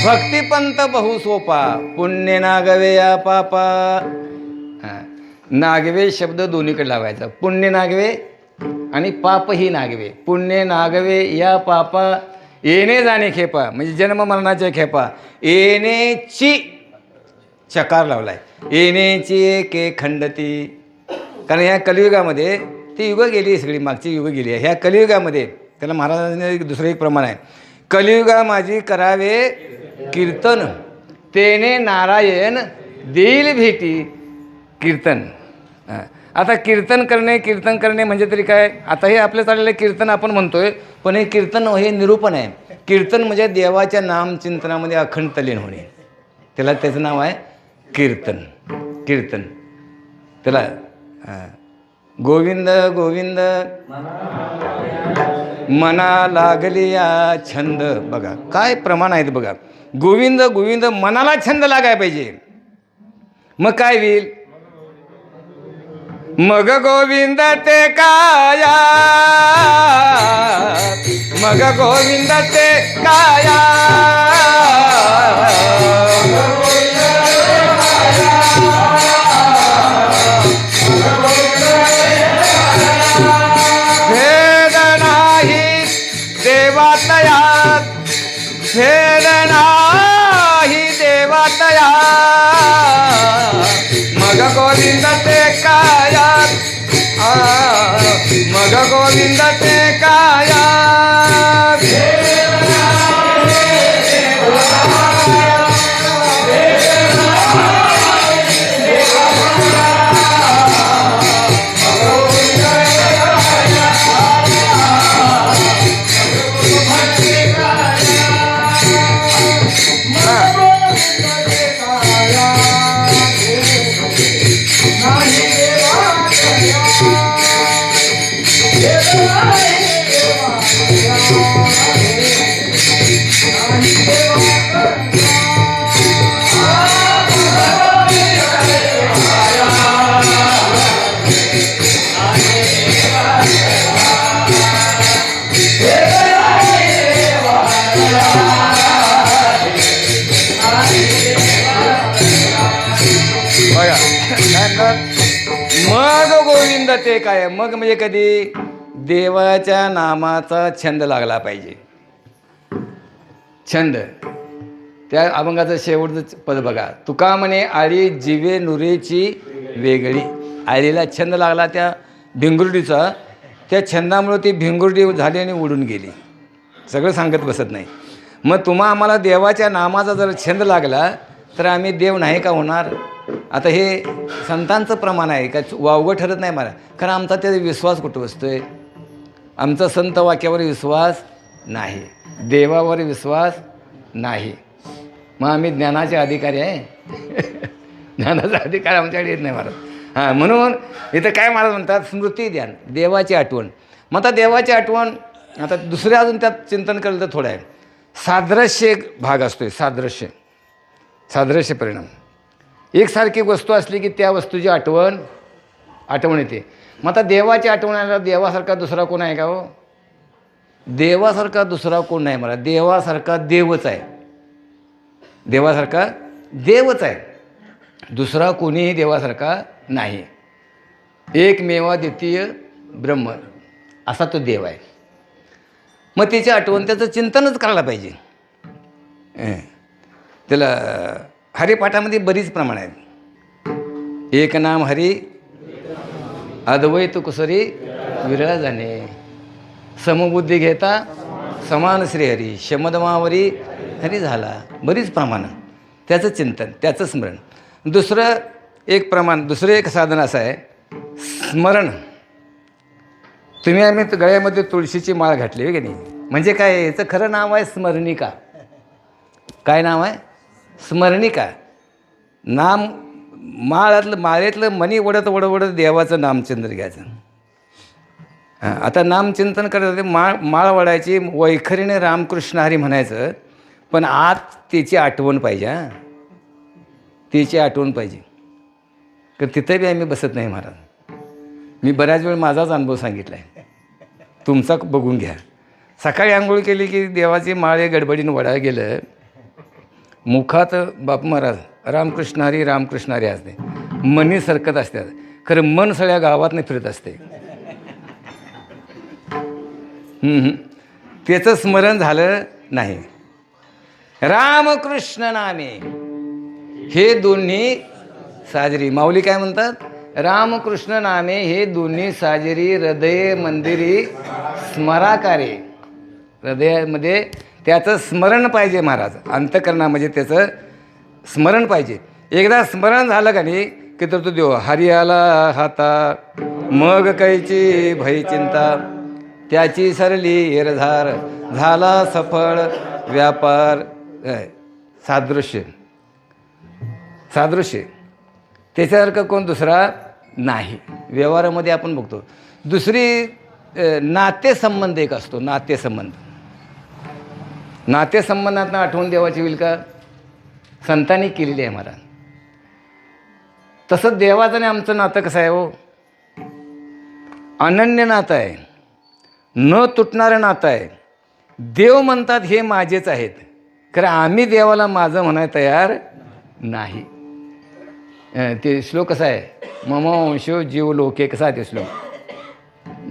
भक्तिपंथ बहु सोपा, पुण्य नागवे या पापा. नागवे शब्द दोन्हीकडे लावायचा. पुण्य नागवे आणि पापही नागवे. पुण्य नागवे या पापा, येणे जाणे खेपा, म्हणजे जन्म मरणाच्या खेपा. येणेची चकार लावलाय, येणेची के खंडती. कारण ह्या कलियुगामध्ये ती युगं गेली, सगळी मागची युगं गेली आहे. ह्या कलियुगामध्ये त्याला महाराजांनी दुसरं एक प्रमाण आहे. कलियुगा माझी करावे कीर्तन, तेने नारायण देईल भेटी. कीर्तन, आता कीर्तन करणे म्हणजे तरी काय? आता हे आपलं चाललेलं कीर्तन आपण म्हणतोय, पण हे कीर्तन हे निरूपण आहे. कीर्तन म्हणजे देवाच्या नामचिंतनामध्ये अखंड तल्लीन होणे, त्याला त्याचं नाव आहे कीर्तन. कीर्तन त्याला गोविंद गोविंद मना लागली या छंद. बघा काय प्रमाण आहेत बघा. गोविंद गोविंद मनाला छंद लागाय पाहिजे, मग काय होईल? मग गोविंद ते काया, मग गोविंद ते काया. भेद नाही देवातया, भेद नाही देवातया. मग गोविंद ते काया, मग गोविंद ते काया. मग गोविंद ते काय? मग म्हणजे कधी? देवाच्या नामाचा छंद लागला पाहिजे. छंद, त्या अभंगाचं शेवटचं पद बघा. तुका म्हणे आळी जिवे नुरेची वेगळी. आळीला छंद लागला त्या भिंगुर्डीचा, त्या छंदामुळे ती भिंगुर्डी झाली आणि उडून गेली. सगळं सांगत बसत नाही. मग आम्हाला देवाच्या नामाचा जर छंद लागला तर आम्ही देव नाही का होणार? आता हे संतांचं प्रमाण आहे का? वावगं ठरत नाही मला, कारण आमचा त्याचा विश्वास कुठं बसतोय? आमचा संत वाक्यावर विश्वास नाही, देवावर विश्वास नाही. मग आम्ही ज्ञानाचे अधिकारी आहे. ज्ञानाचा अधिकार आमच्याकडे येत नाही महाराज. हां, म्हणून इथं काय महाराज म्हणतात? स्मृती ध्यान, देवाची आठवण. मग आता देवाची आठवण, आता दुसऱ्या अजून त्यात चिंतन केलं तर थोडं आहे. सादृश्य एक भाग असतोय. सादृश्य परिणाम. एकसारखी वस्तू असली की त्या वस्तूची आठवण येते. मग आता देवाची आठवण आला, देवासारखा दुसरा कोण आहे का हो? देवासारखा दुसरा कोण नाही मला. देवासारखा देवच आहे, देवासारखा देवच आहे. दुसरा कोणीही देवासारखा नाही. एकमेवा द्वितीय ब्रह्म असा तो देव आहे. मग त्याची आठवण, त्याचं चिंतनच करायला पाहिजे. त्याला हरिपाठामध्ये बरीच प्रमाण आहेत. एक नाम हरी अद्वैत कुसरी विरळ जाणे. समबुद्धी घेता समान श्रीहरी, शमदमावरी हरी झाला. बरीच प्रमाणं, त्याचं चिंतन, त्याचं स्मरण. दुसरं एक साधन असं आहे स्मरण. आम्ही गळ्यामध्ये तुळशीची माळ घातली आहे की नाही, म्हणजे काय? याचं खरं नाव आहे स्मरणिका. काय नाव आहे? स्मरणिका. नाम माळेतलं मनी वडत देवाचं नामचिंतन घ्यायचं. हां, आता नामचिंतन करायचं, माळ वडायची, वैखरीने रामकृष्ण हरी म्हणायचं, पण आत त्याची आठवण पाहिजे. हां, त्याची आठवण पाहिजे. तर तिथं बी आम्ही बसत नाही महाराज. मी बऱ्याच वेळ माझाच अनुभव सांगितला आहे, तुमचा बघून घ्या. सकाळी आंघोळ केली की देवाची माळे गडबडीनं वडा गेलं, मुखात बाप महाराज रामकृष्ण हरी असते, मनी सरकत असतात, खरं मन सगळ्या गावातनं फिरत असते. त्याचं स्मरण झालं नाही. रामकृष्ण नामे हे दोन्ही साजरी. माऊली काय म्हणतात? रामकृष्ण नामे हे दोन्ही साजरी हृदय मंदिरी स्मराकारे. हृदयामध्ये त्याचं स्मरण पाहिजे महाराज, अंतकरणामध्ये त्याचं स्मरण पाहिजे. एकदा स्मरण झालं का नाही की तर तो देव हरी आला हाता, मग कैची भय चिंता, त्याची सरली हेरधार, झाला सफळ व्यापार. सादृश्य त्याच्यासारखं कोण दुसरा नाही. व्यवहारामध्ये आपण बघतो. दुसरी नातेसंबंध एक असतो, नातेसंबंधातनं आठवण देवाची होईल का? संतांनी केलेली आहे महाराज. तसं देवाचं आणि आमचं नातं कसं आहे हो? अनन्य नातं आहे, न तुटणारं नातं आहे. देव म्हणतात हे माझेच आहेत, खरं आम्ही देवाला माझं म्हणायला तयार नाही. ते श्लोक कसा आहे? मम वंशो जीव लोके, कसा आहे ते श्लोक?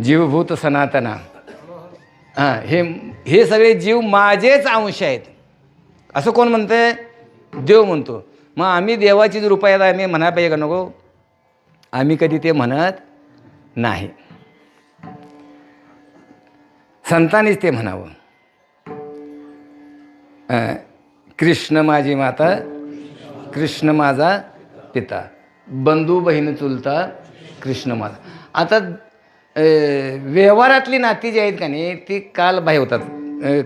जीवभूत सनातना. हे सगळे जीव माझेच अंश आहेत असं कोण म्हणतंय? देव म्हणतो. मग आम्ही देवाचीच रूपात आम्ही म्हणायला पाहिजे का नको? आम्ही कधी ते म्हणत नाही. संतांनीच ते म्हणावं. कृष्ण माझी माता, कृष्ण माझा पिता, बंधू बहीण चुलता कृष्ण माझा. आता व्यवहारातली नाती जी आहेत का नाही ती कालबाह्य होतात,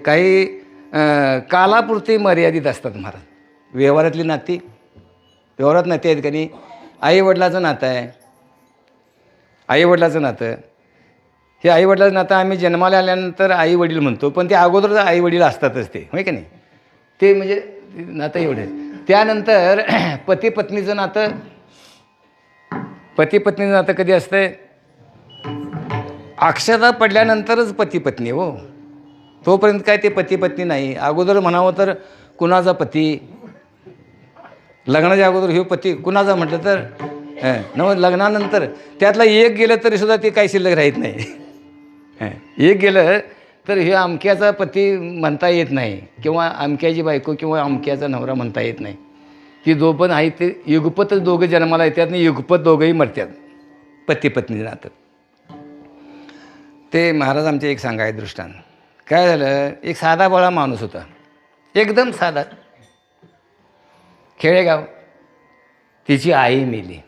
काही कालापुरती मर्यादित असतात महाराज. व्यवहारातली नाती, व्यवहारात नाती आहेत का नाही, आईवडिलाचं नातं आहे. आईवडिलाचं नातं, हे आईवडिलाचं नातं आम्ही जन्माला आल्यानंतर आईवडील म्हणतो, पण ते अगोदर आईवडील असतातच ते, होय का नाही? ते म्हणजे नातं एवढं. त्यानंतर पती पत्नीचं नातं कधी असतंय? अक्षता पडल्यानंतरच पती पत्नी हो. तोपर्यंत काय ते पती पत्नी नाही. अगोदर म्हणावं तर कुणाचा पती, लग्नाच्या अगोदर हे पती कुणाचा म्हटलं तर लग्नानंतर त्यातला एक गेलं तरी सुद्धा ते काही शिल्लक राहत नाही. एक गेलं तर हे अमक्याचा पती म्हणता येत नाही, किंवा अमक्याची बायको किंवा अमक्याचा नवरा म्हणता येत नाही. ती जो पण आहे ते युगपतच दोघं जन्माला येतात आणि युगपत दोघंही मरतात. पती पत्नी नातं ते महाराज आमचे एक सांगाय दृष्टांत. काय झालं, एक साधा बोळा माणूस होता, एकदम साधा, खेडेगाव. तिची आई मेली.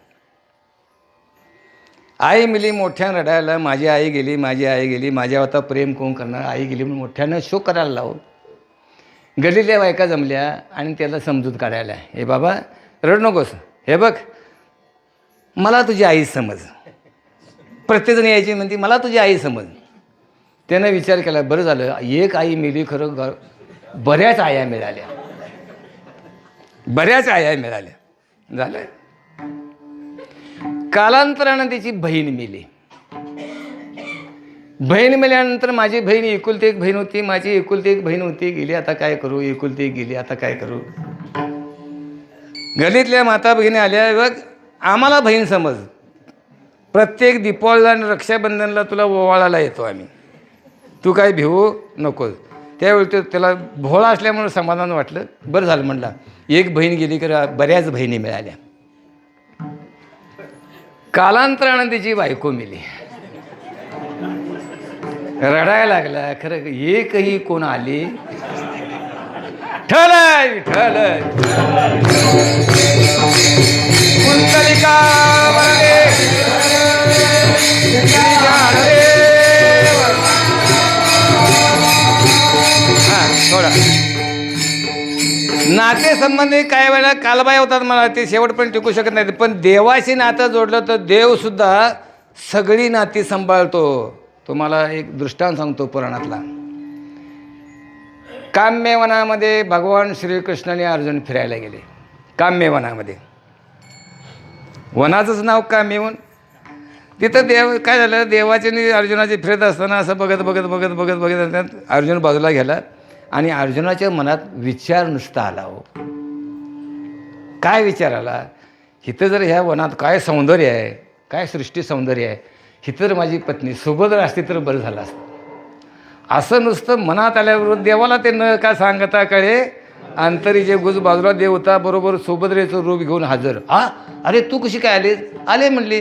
आई मेली, मोठ्यानं रडायला, माझी आई गेली, माझ्यावर आता प्रेम कोण करणार, आई गेली म्हणून मोठ्यानं शोक करायला लावून गल्लीतल्या बायका जमल्या आणि त्याला समजूत काढायला, हे बाबा रड नकोस, हे बघ मला तुझी आई समज. प्रत्येकजण यायची म्हणते मला तुझी आई समज. त्यानं विचार केला, बरं झालं एक आई मेली, खरं बऱ्याच आया मिळाल्या, झालं. कालांतरानं त्याची बहीण मेली. बहीण मेल्यानंतर माझी बहीण एकुलती एक बहीण होती, माझी एकुलती एक बहीण होती, गेली आता काय करू, एकुलती एक गेली आता काय करू. गल्लीतल्या माता भगिनी आल्या, बघ आम्हाला बहीण समज, प्रत्येक दीपावलीला आणि रक्षाबंधनला तुला ओवाळायला येतो आम्ही, तू काय भिवू नकोस. त्यावेळी त्याला भोळा असल्यामुळे समाधान वाटलं. बरं झालं म्हणला, एक बहीण गेली की बऱ्याच बहिणी मिळाल्या. कालांतरानं त्याची बायको मेली. रडायला लागला, खरं एकही कोण आली ठल कुंतलिका थोडा नातेसंबंधी काही वेळेला कालबाई होतात मला, ते शेवट पण टिकू शकत नाही. पण देवाशी नातं जोडलं तर देवसुद्धा सगळी नाती सांभाळतो. तुम्हाला एक दृष्टांत सांगतो पुराणातला. काम्यवनामध्ये भगवान श्रीकृष्ण आणि अर्जुन फिरायला गेले. काम्यवनामध्ये, वनाचंच नाव काम्यवन. तिथं देव काय झालं, देवाचे आणि अर्जुनाचे फिरत असताना असं बघत बघत बघत बघत बघत अर्जुन बाजूला गेला आणि अर्जुनाच्या मनात विचार नुसता आला. हो, काय विचार आला, इथं जर ह्या वनात काय सौंदर्य आहे, काय सृष्टी सौंदर्य आहे, इथं जर माझी पत्नी सुभद्रा असती तर बरं झालं असतं. असं नुसतं मनात आल्याबरोबर देवाला ते न का सांगता कळे अंतरी जे गुज बाजूला देव होता बरोबर सुभद्रेचं रूप घेऊन हजर. अरे तू कशी काय आली? आले म्हणले,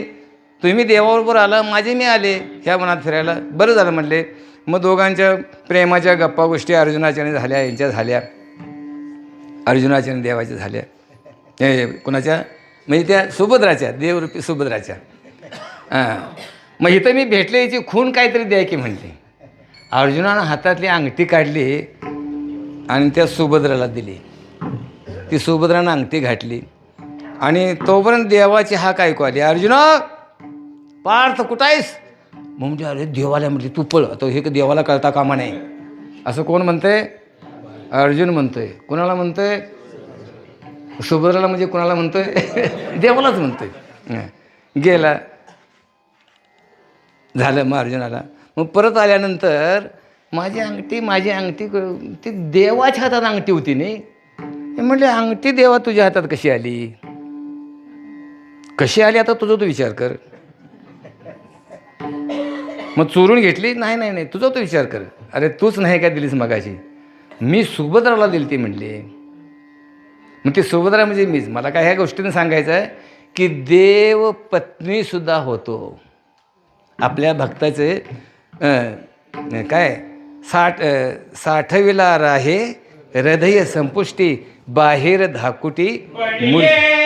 तुम्ही देवाबरोबर आला, माझे मी आले ह्या वनात फिरायला, बरं झालं म्हणले. मग दोघांच्या प्रेमाच्या गप्पा गोष्टी अर्जुनाच्याने झाल्या, यांच्या झाल्या, अर्जुनाच्या आणि देवाच्या झाल्या. हे कुणाच्या म्हणजे त्या सुभद्राच्या, देवरूपी सुभद्राच्या. मग इथं मी भेटले, याची खून काहीतरी द्या की म्हणली. अर्जुनानं हातातली अंगठी काढली आणि त्या सुभद्राला दिली. ती सुभद्रानं अंगठी घातली आणि तोपर्यंत देवाची हाक ऐकू आली, अर्जुना पार्थ कुठं आहेस? म्हणजे अरे देवाला म्हटली तू पळ, तो हे देवाला कळता कामा नाही. असं कोण म्हणतंय? अर्जुन म्हणतोय. कुणाला म्हणतोय? सुभद्राला. म्हणजे कुणाला म्हणतोय? देवालाच म्हणतोय. गेला, झालं. मग अर्जुनाला मग परत आल्यानंतर माझी अंगठी ती देवाच्या हातात अंगठी होती नाही. म्हटले अंगठी देवा तुझ्या हातात कशी आली? आता तुझा तू विचार कर. मग चोरून घेतली? नाही, तुझा तू विचार कर. अरे तूच नाही का दिलीस मगाशी? मी सुभद्राला दिली ती म्हणले. मग ती सुभद्रा म्हणजे मीच. मला काय ह्या गोष्टीनं सांगायचं आहे की देव पत्नीसुद्धा होतो. आपल्या भक्ताचे काय साठविला राहे हृदय संपुष्टी बाहेर धाकुटी मूर्ती.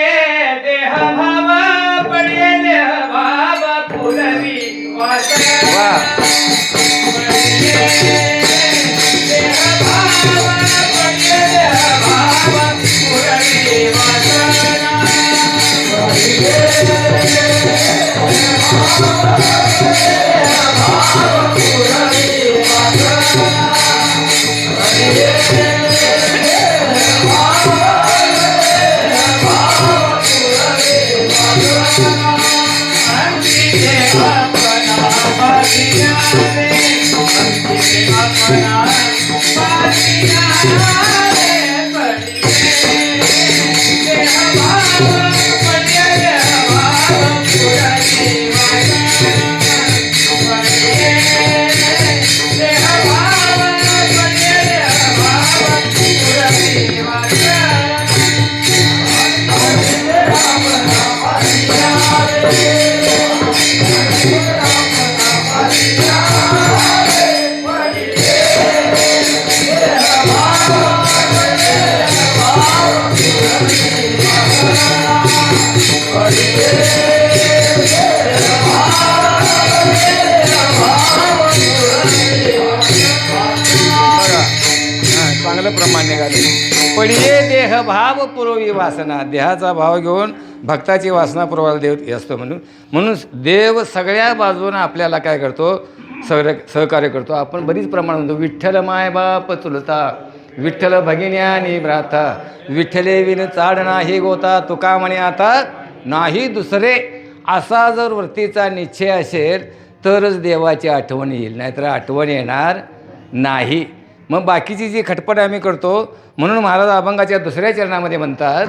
चांगलं प्रमाण निघाले. पडिये देह भाव पुरवी वासना. देहाचा भाव घेऊन भक्ताची वासना पुरवायला देव असतो. म्हणून देव सगळ्या बाजूनं आपल्याला काय करतो? सहकार्य करतो. आपण बरीच प्रमाण म्हणतो विठ्ठल माय बाप चुलता, विठ्ठल भगिन्यानी भ्राता, विठ्ठले विन चाड नाही गोता, तुका म्हणे आता नाही दुसरे. असा जर वृत्तीचा निश्चय असेल तरच देवाची आठवण येईल, नाहीतर आठवण येणार नाही. मग बाकीची जी खटपट आम्ही करतो म्हणून महाराज अभंगाच्या दुसऱ्या चरणामध्ये म्हणतात,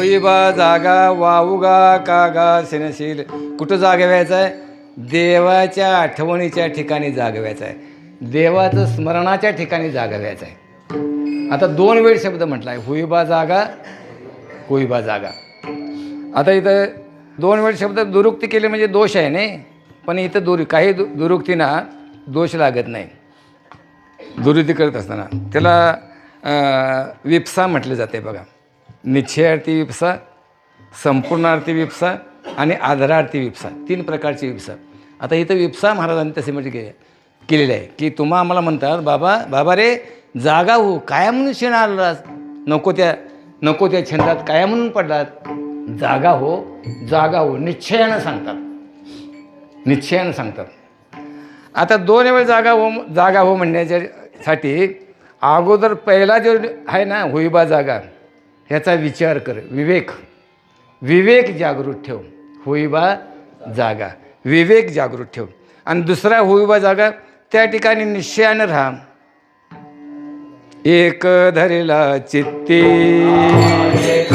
होईबा जागा वाऊगा कागा सेनशील. कुठं जागवायचं आहे? देवाच्या आठवणीच्या ठिकाणी जागवायचं आहे, देवाचं स्मरणाच्या ठिकाणी जागवायचं आहे. आता 2 वेळ शब्द म्हटला आहे, होईबा जागा होईबा जागा. आता इथं 2 वेळ शब्द दुरुक्ती केली म्हणजे दोष आहे नाही, पण इथं काही दुरुक्तींना दोष लागत नाही. दुरुक्ती करत असताना त्याला विप्सा म्हटले जाते बघा. निश्चयार्थी विप्सा, संपूर्णार्थी विप्सा आणि आधारार्थी विप्सा, 3 प्रकारची विप्सा. आता इथं विप्सा महाराजांनी तसे म्हणजे केलेलं आहे की तुम्हा आम्हाला म्हणतात बाबा रे जागा हो, काय म्हणून क्षण आलास, नको त्या छंदात काय म्हणून पडलात, जागा हो निश्चयानं सांगतात. आता 2 वेळ जागा हो म्हणण्याच्यासाठी अगोदर पहिला जो आहे ना होईबा जागा, ह्याचा विचार कर, विवेक जागृत ठेव. होईबा जागा विवेक जागृत ठेव. आणि दुसरा होईबा जागा, त्या ठिकाणी निश्चयानं राहा. एक धरिला चित्ती एक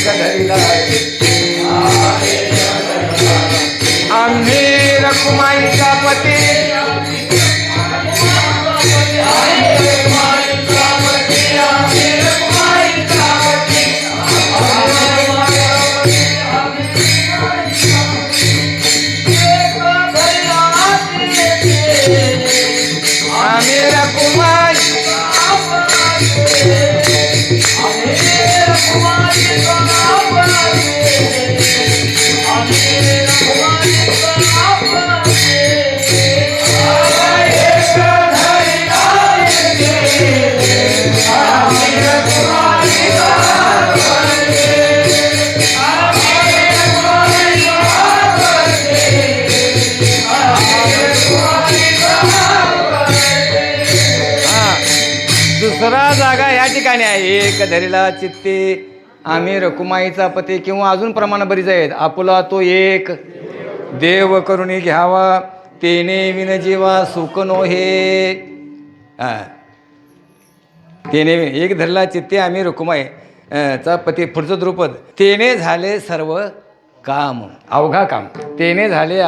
धरिला चित्ती आम्ही रखुमाईचा पती दुसरा जागा या ठिकाणी आहे. एक धरिला चित्ते आम्ही रकुमाईचा पती, किंवा अजून प्रमाण बरीच आहेत. आपुला तो एक देव करुणी घ्यावा, तेने विन जीवा सुख नो हे. तेने एक धरला चित्ते आम्ही रकुमाई चा पती. पुढचं द्रुपद, तेने झाले सर्व काम, अवघा काम. तेने झाले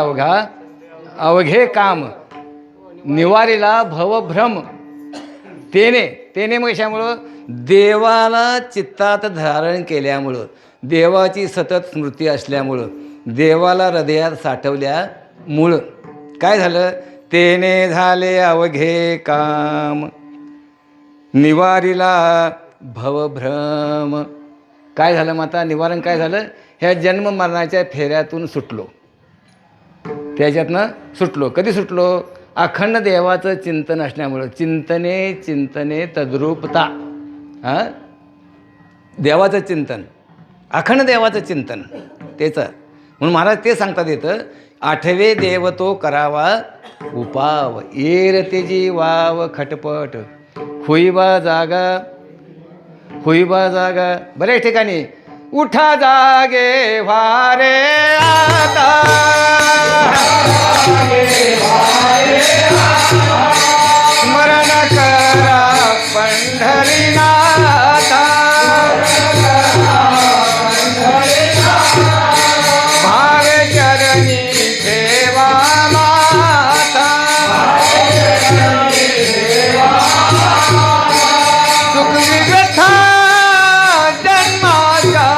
अवघे काम, निवारीला भवभ्रम. तेने मग कशामुळं? देवाला चित्तात धारण केल्यामुळं, देवाची सतत स्मृती असल्यामुळं, देवाला हृदयात साठवल्यामुळं काय झालं? तेने झाले अवघे काम, निवारीला भवभ्रम. काय झालं मग आता? निवारण काय झालं? ह्या जन्म मरणाच्या फेऱ्यातून सुटलो, त्याच्यातनं सुटलो. कधी सुटलो? अखंड देवाचं चिंतन असल्यामुळं. चिंतने तद्रूपता. देवाचं चिंतन, अखंड देवाचं चिंतन त्याचं. म्हणून महाराज ते सांगतात येतं, 8वे देव तो करावा उपाव, येर तेजी वाव खटपट. होईबा जागा बऱ्याच ठिकाणी. उठा जागे वारे आता, स्मरण करा पंढरीनाथा, भावे चरणी ठेवा माता, सुख विगथा जन्माचा,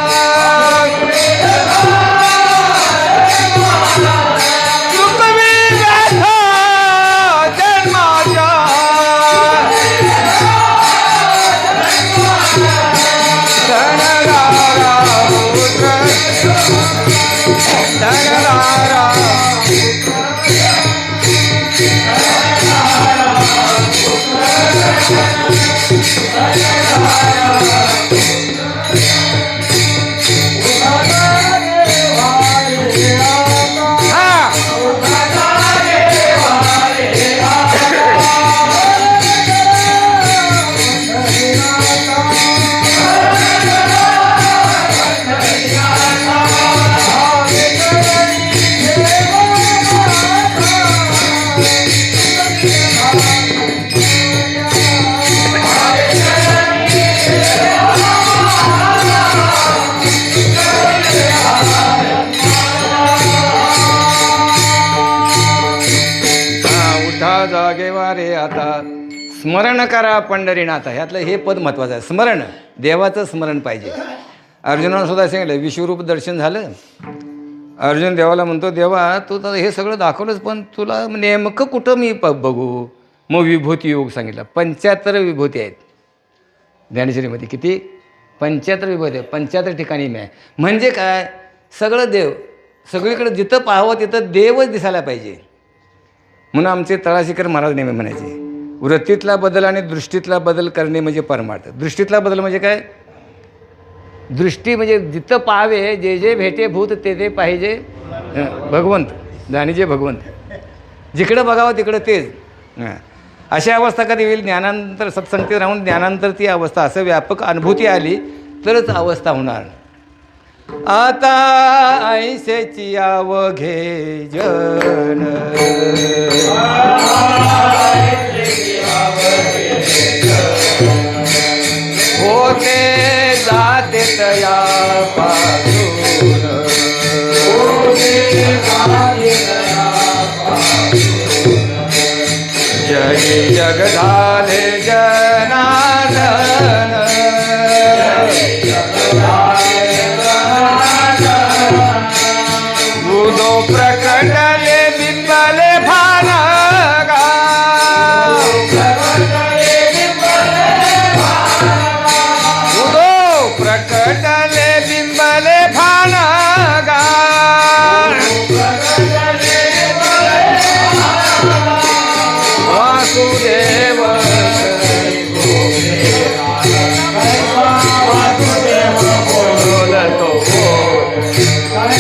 रे आता स्मरण करा पंढरीनाथा. ह्यातलं हे पद महत्त्वाचं आहे. स्मरण, देवाचं स्मरण पाहिजे. अर्जुनानं सुद्धा सांगितलं, विश्वरूप दर्शन झालं. अर्जुन देवाला म्हणतो, देवा तू तर हे सगळं दाखवलंच, पण तुला नेमकं कुठं मी बघू. मग विभूती योग सांगितलं. 75 विभूती आहेत ज्ञानेश्वरीमध्ये. किती? 75 विभूती आहेत. 75 ठिकाणी मी आहे. म्हणजे काय? सगळं देव, सगळीकडे जिथं पाहावं तिथं देवच दिसायला पाहिजे. म्हणून आमचे तळाशीकर महाराज नेहमी म्हणायचे, वृत्तीतला बदल आणि दृष्टीतला बदल करणे म्हणजे परमार्थ. दृष्टीतला बदल म्हणजे काय? दृष्टी म्हणजे जिथं पाहावे, जे जे भेटे भूत ते ते पाहिजे भगवंत, जाणीजे भगवंत. जिकडं बघावं तिकडं तेच. अशा अवस्था कधी होईल? ज्ञानांतर, सत्संगतीत राहून ज्ञानांतर ती अवस्था, असं व्यापक अनुभूती आली तरच अवस्था होणार. आता ऐसेची अवघे जन, होते जाते तया पासून, जगी जग झाले जनार्दन, उदो प्रकटले बिंबले भानगा, उदो प्रकटले बिंबले भानगा, वासुदेव बोलतो,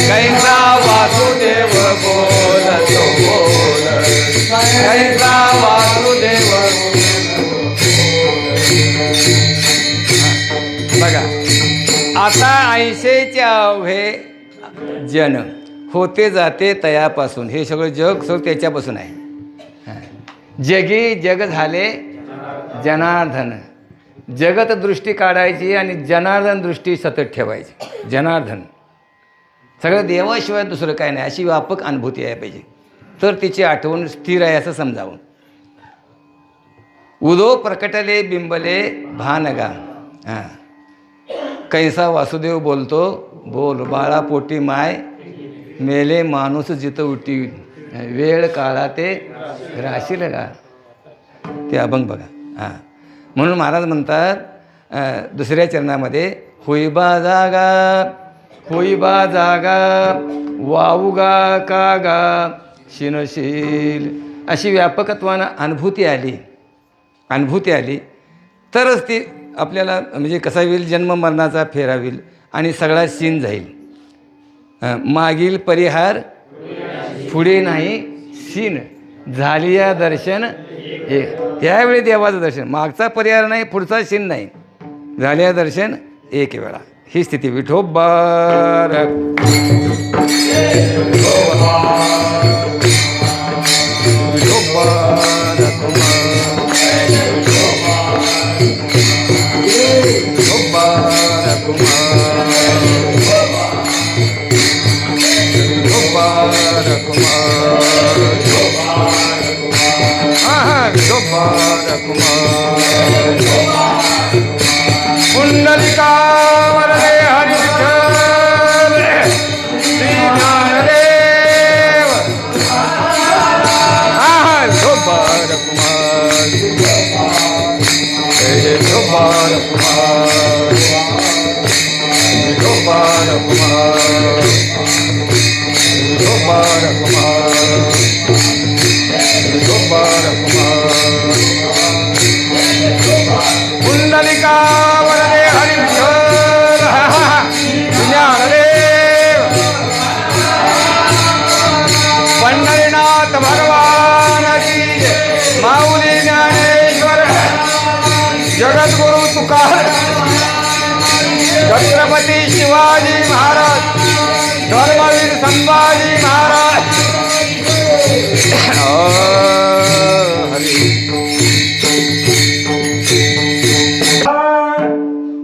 कैसा वासुदेव बोलतो बोल, कैसा वासुदेव. बघा, आता 80चे अवघे जन, होते जाते तयापासून. हे सगळं जग सगळं त्याच्यापासून आहे. जगी जग झाले जनार्दन. जगत दृष्टी काढायची आणि जनार्दन दृष्टी सतत ठेवायची. जनार्दन सगळं देवाशिवाय दुसरं काय नाही, अशी व्यापक अनुभूती आहे पाहिजे, तर तिची आठवण स्थिर आहे असं समजावं. उदो प्रकटले बिंबले भानगा. कैसा वासुदेव बोलतो बोल, बाळा पोटी माय मेले माणूस जिथं उठी, वेळ काळा ते राशील का. ते अभंग बघा. म्हणून महाराज म्हणतात दुसऱ्या चरणामध्ये, होईबा जागा, होईबा जागा, वाऊगा कागा शिनशील. अशी व्यापकत्वानं अनुभूती आली तरच ती आपल्याला म्हणजे कसा होईल, जन्म मरणाचा फेरा होईल आणि सगळा सीन जाईल. मागील परिहार पुढे नाही सीन, झालिया दर्शन एक. त्यावेळी देवाचं दर्शन, मागचा परिहार नाही, पुढचा सीन नाही, झालिया दर्शन एक वेळा. ही स्थिती. विठोबार पुंडलिका वरदे हरी विठ्ठल श्री ज्ञानदेव. शोभार कुमार, शोभार कुमार, शोभार कुमार, शोभार कुमार, शोभार कुमार. पुंडलिका वरदे हरी विठ्ठल ज्ञानदेव. पंढरीनाथ भगवान की जय. माऊली ज्ञानेश्वर, जगद्गुरु तुकाराम, छत्रपती शिवाजी महाराज, धर्मवीर संभाजी महाराज. हरी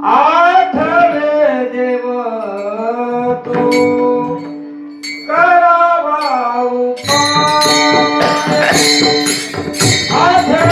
आठवे देव तू करावा उपाय. आठवे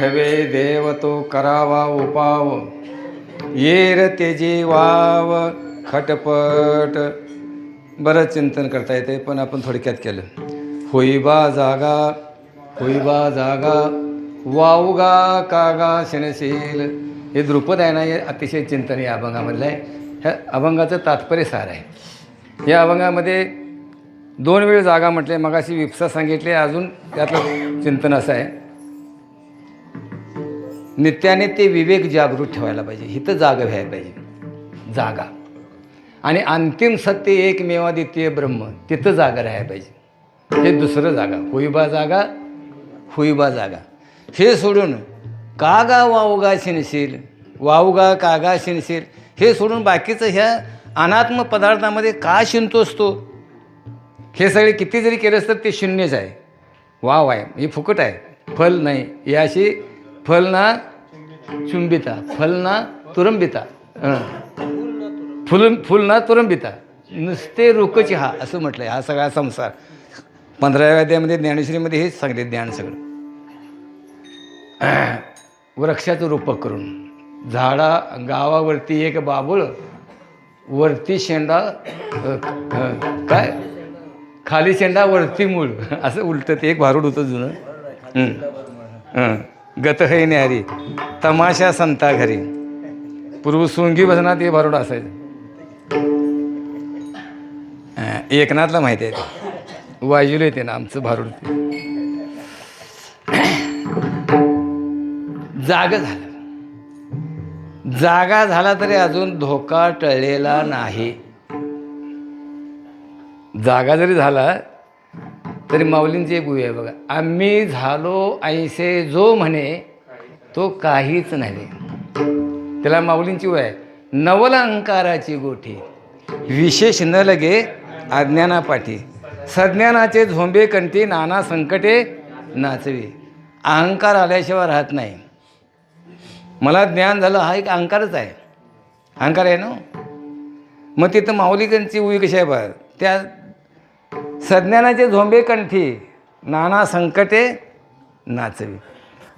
आठवे देव तो करावा उपाव, येर तेजी वाव खटपट. बरंच चिंतन करता येते, पण आपण थोडक्यात केलं. होईबा जागा, होईबा जागा, वावगा कागा शिणशील. हे द्रुपद आहे ना, हे अतिशय चिंतन या अभंगामधलं आहे. ह्या अभंगाचं तात्पर्य सार आहे. या अभंगामध्ये 2 वेळ जागा म्हटले, मगाशी विप्सा सांगितले. अजून त्यातलं चिंतन असं आहे, नित्याने ते विवेक जागृत ठेवायला पाहिजे. हिथं जागा व्हायला पाहिजे, जागा. आणि अंतिम सत्य एकमेवाद्वितीय ब्रह्म, तिथं जागा राहायला पाहिजे. हे दुसरं जागा, होईबा जागा, होईबा जागा. हे सोडून कागा वावगा शिनशील, वावगा कागा शिनशील, हे सोडून बाकीचं ह्या अनात्म पदार्थामध्ये का शिनतोस तो? हे सगळे किती जरी केलंस तर ते शून्यच आहे, वाव आहे, हे फुकट आहे, फल नाही. याशी फल ना चुंबिता, फल ना तुरंबिता, फुल ना तुरंबिता, नुसते रुकची हा, असं म्हटलं आहे. हा सगळा संसार 15व्या अध्यायामध्ये ज्ञानेश्वरीमध्ये हेच सांगले ज्ञान सगळं. वृक्षाचं रूपक करून, झाडा गावावरती एक बाबूळ, वरती शेंडा, काय खाली शेंडा वरती मूळ, असं उलटं ते एक भारूड होतं जुनं. गत है न्यारी तमाशा संता घरी, पूर्व सोंगी भजनात हे भारूड असायचं. एकनाथला माहिती आहे ते, वाजवलं येते ना आमचं भारूड. जागा झालं, जागा झाला तरी अजून धोका टळलेला नाही. जागा जरी झाला तरी माऊलींची एक उभी आहे बघा, आम्ही झालो ऐसे जो म्हणे तो काहीच नाही. त्याला माऊलींची उभी आहे, नवल अहंकाराची गोठी, विशेष न लगे अज्ञानापाठी, सज्ञानाचे झोंबे कंठी, नाना संकटे नाचवी. अहंकार आल्याशिवाय राहत नाही. मला ज्ञान झालं हा एक अहंकारच आहे, अहंकार आहे ना. मग तिथं माऊलींची उभी कशी आहे बघ, त्या सज्ञानाचे झोंबे कंठी, नाना संकटे नाचवी.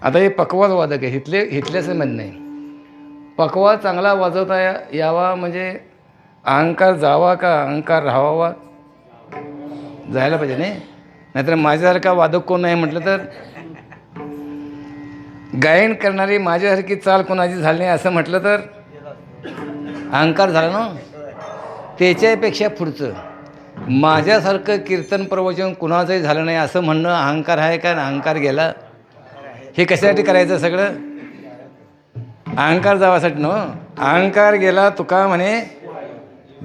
आता हे पकवाज वादक आहे, हिथल्याचं म्हणणं नाही. पकवाज चांगला वाजवता यावा म्हणजे अहंकार जावा का अहंकार राहावा, जायला पाहिजे नाही. नाहीतर माझ्यासारखा वादक कोण नाही म्हटलं तर, गायन करणारी माझ्यासारखी चाल कोणाची झाली नाही असं म्हटलं तर अहंकार झाला ना. त्याच्यापेक्षा पुढचं माझ्यासारखं कीर्तन प्रवचन कुणाचंही झालं नाही असं म्हणणं अहंकार आहे का? अहंकार गेला. हे कशासाठी करायचं सगळं? अहंकार जावासाठी न. अहंकार गेला तुका म्हणे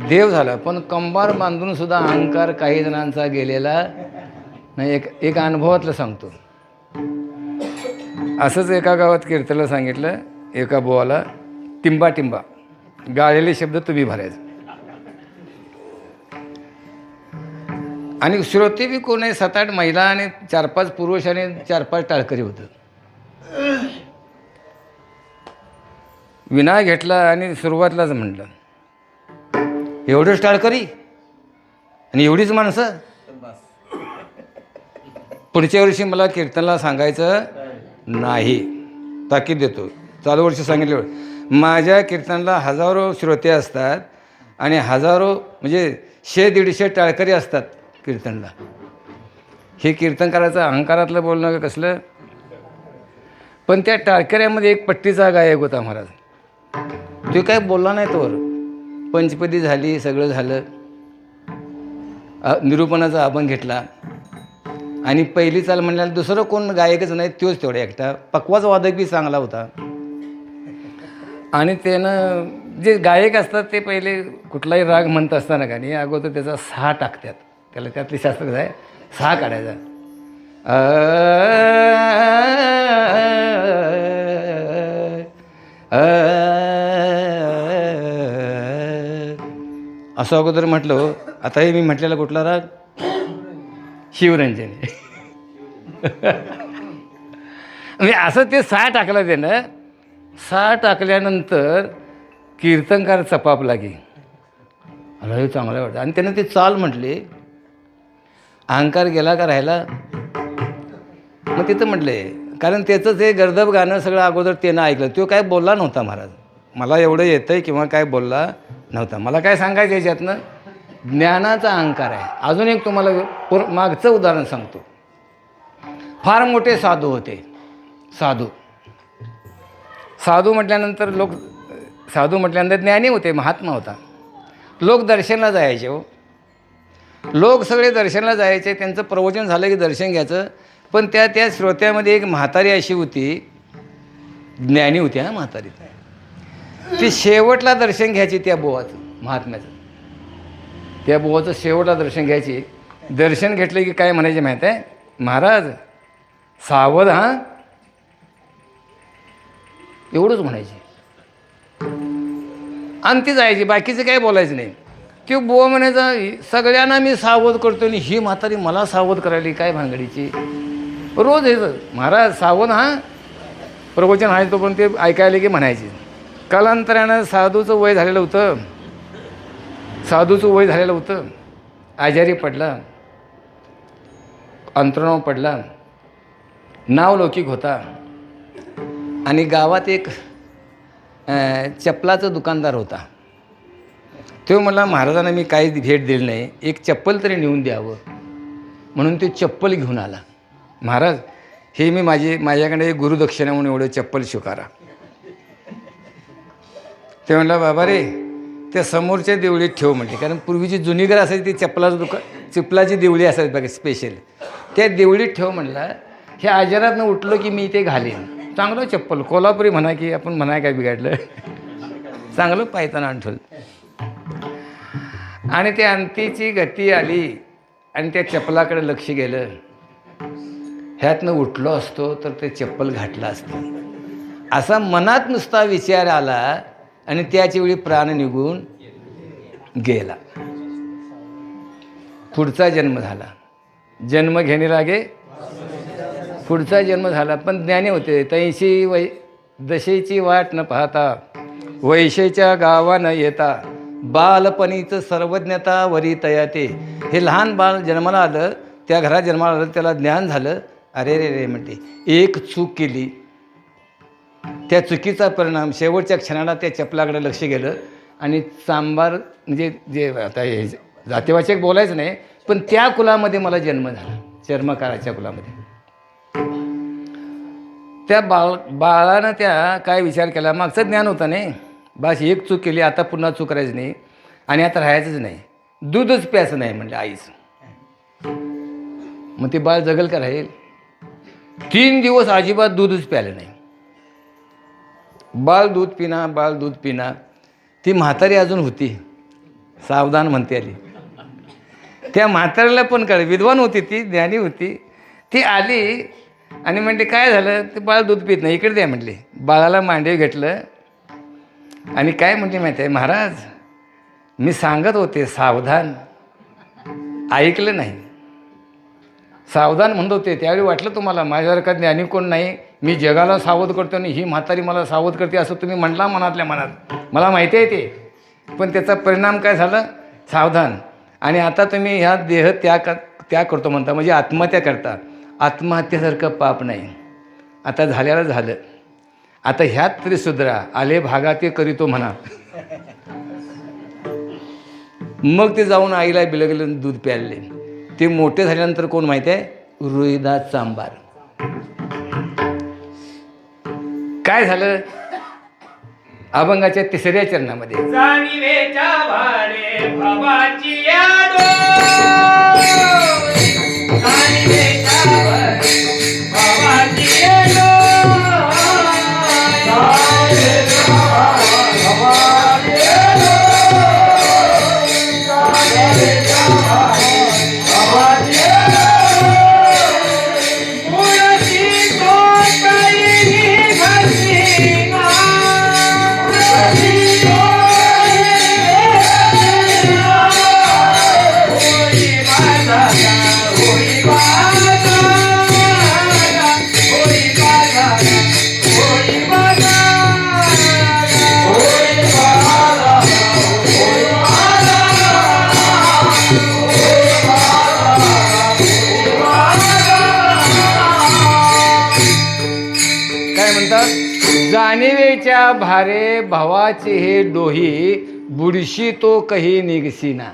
देव झाला. पण कंबार बांधूनसुद्धा अहंकार काही जणांचा गेलेला नाही. एक अनुभवातलं सांगतो. असंच एका गावात कीर्तनाला सांगितलं, एका बुवाला टिंबा टिंबा गाळलेले शब्द तुम्ही भरायचं. आणि श्रोते बी कोण आहे, 7-8 महिला आणि 4-5 पुरुष आणि 4-5 टाळकरी होतं. विना घेतला आणि सुरुवातलाच म्हटलं एवढंच टाळकरी आणि एवढीच माणसं. पुढच्या वर्षी मला कीर्तनला सांगायचं नाही, ताकीद देतो. चालू वर्षी सांगितलं. माझ्या कीर्तनाला हजारो श्रोते असतात आणि हजारो म्हणजे 100-150 टाळकरी असतात कीर्तनला. हे कीर्तन करायचं अहंकारातलं बोलणं का कसलं? पण त्या टाळकऱ्यामध्ये एक पट्टीचा गायक होता महाराज. तो काय बोलला नाही. तोवर पंचपदी झाली, सगळं झालं. निरूपणाचा अभंग घेतला आणि पहिली चाल म्हणल्याला दुसरं कोण गायकच नाही, तोच तेवढा एकटा. पकवाज वादक बी चांगला होता. आणि त्यानं जे गायक असतात ते पहिले कुठलाही राग म्हणत असताना का नाही अगोदर त्याचा 6 टाकतात. त्याला त्यातली शास्त्र आहे 6 काढायचा. असं अगोदर म्हटलं. आता हे मी म्हटलेला कुठला राग? शिवरंजनी. म्हणजे असं ते 6 टाकलं त्यानं. 6 टाकल्यानंतर कीर्तनकार चपापला की मला हे चांगलं वाटतं. आणि त्यानं ते चाल म्हटले. अहंकार गेला का राहिला? मग तिथं म्हटले कारण त्याचं ते गर्दब गाणं सगळं अगोदर त्यानं ऐकलं. तो काय बोलला नव्हता महाराज, मला एवढं येतं आहे किंवा काय बोलला नव्हता. मला काय सांगायचं याच्यातनं, ज्ञानाचा अहंकार आहे. अजून एक तुम्हाला मागचं उदाहरण सांगतो. फार मोठे साधू होते. साधू म्हटल्यानंतर लोक, साधू म्हटल्यानंतर ज्ञानी होते, महात्मा होता. लोक दर्शनाला जायचे. हो, लोक सगळे दर्शनाला जायचे. त्यांचं प्रवचन झालं की दर्शन घ्यायचं. पण त्या श्रोत्यामध्ये एक म्हातारी अशी होती, ज्ञानी होती. हा, म्हातारी ती शेवटला दर्शन घ्यायची त्या बुवाचं, महात्म्याचं. त्या बुवाचं शेवटला दर्शन घ्यायची. दर्शन घेतलं की काय म्हणायचे माहीत आहे, महाराज सावध हां, एवढंच म्हणायचे आणि ती जायची. बाकीचं काही बोलायचं नाही. ती बुवा म्हणायचा, सगळ्यांना मी सावध करतो आणि ही म्हातारी मला सावध करायली काय भांगडीची. रोज येतं, महाराज सावध हां, प्रवचन आहे तो. पण ते ऐकायला की म्हणायचे. कालांतरानं साधूचं वय झालेलं होतं. आजारी पडला, अंतरुणावर पडला, नावलौकिक होता. आणि गावात एक चप्पलाचा दुकानदार होता. तो म्हणला, महाराजांना मी काही भेट दिली नाही, एक चप्पल तरी नेऊन द्यावं. म्हणून ते चप्पल घेऊन आला. महाराज हे मी माझ्याकडे एक गुरुदक्षिणा म्हणून एवढं चप्पल स्वीकारा. ते म्हणला, बाबा रे त्या समोरच्या देवळीत ठेव म्हटले. कारण पूर्वीची जुनी घर असायची ती चप्पलाची देवळी असायची बघा स्पेशल, त्या देवळीत ठेव म्हणला. हे आजारातनं उठलो की मी ते घालीन. चांगलं चप्पल, कोल्हापुरी म्हणा की आपण म्हणाय काय बिघडलं, चांगलं पायताना आणठल. आणि त्या अंतीची गती आली आणि त्या चप्पलाकडे लक्ष गेलं. ह्यातनं उठलो असतो तर ते चप्पल घातलं असतं, असा मनात नुसता विचार आला आणि त्याच्या वेळी प्राण निघून गेला. पुढचा जन्म झाला. जन्म घेणे लागे, पुढचा जन्म झाला. पण ज्ञानी होते. तैशी दशेची वाट न पाहता, वैशेच्या गावा न येता, बालपणीचं सर्वज्ञता वरी तयाते. हे लहान बाळ जन्माला आलं, त्या घरात जन्माला आलं, त्याला ज्ञान झालं. अरे रे रे म्हणते, एक चूक केली, त्या चुकीचा परिणाम शेवटच्या क्षणाला त्या चपलाकडे लक्ष गेलं आणि सांबार म्हणजे जे आता हे जातीवाचक बोलायचं नाही, पण त्या कुलामध्ये मला जन्म झाला, चर्मकाराच्या कुलामध्ये. त्या बाळानं त्या काय विचार केला, मागचं ज्ञान होतं नाही, बस एक चूक केली, आता पुन्हा चूक करायची नाही आणि आता राहायचंच नाही, दूधच प्यायचं नाही म्हणलं आईचं. मग ते बाळ जगल का राहील? 3 दिवस अजिबात दूधच प्यायलं नाही. बाळ दूध पिना. ती म्हातारी अजून होती, सावधान म्हणते आली. त्या म्हातारीला पण कळलं, विद्वान होती ती, ज्ञानी होती. ती आली आणि म्हणते, काय झालं? ते बाळ दूध पित नाही, इकडे द्या म्हटले. बाळाला मांडीवर घेतलं आणि काय म्हणते माहिती आहे, महाराज मी सांगत होते सावधान, ऐकलं नाही. सावधान म्हणत होते, त्यावेळी वाटलं तुम्हाला माझ्यासारखा ज्ञानी कोण नाही, मी जगाला सावध करतो आणि ही म्हातारी मला सावध करते असं तुम्ही म्हणला मनातल्या मनात. मला माहिती आहे ते, पण त्याचा परिणाम काय झाला? सावधान. आणि आता तुम्ही ह्या देह त्याग करतो म्हणता, म्हणजे आत्महत्या करता. आत्महत्येसारखं पाप नाही. आता झाल्याला झालं, आता ह्यात तरी सुधरा, आले भागा ते करीतो म्हणा. मग ते जाऊन आईला बिलगलं, दूध प्यायले. ते मोठे झाल्यानंतर कोण माहिती आहे? रोहिदास चांभार. काय झालं? अभंगाच्या 3ऱ्या चरणामध्ये जाणीवेच्या भारे भावाची यादो, जाणीवेच्या भारे भावाची यादो, जाणीवेच्या भारे भावाची यादो, जाणीवेच्या भारे भावाची यादो, मुळची तोटाई घातली ना, मुळची तोटाई मायेच्या भारे भावाचे हे डोही बुडशी तो कही निगसीना.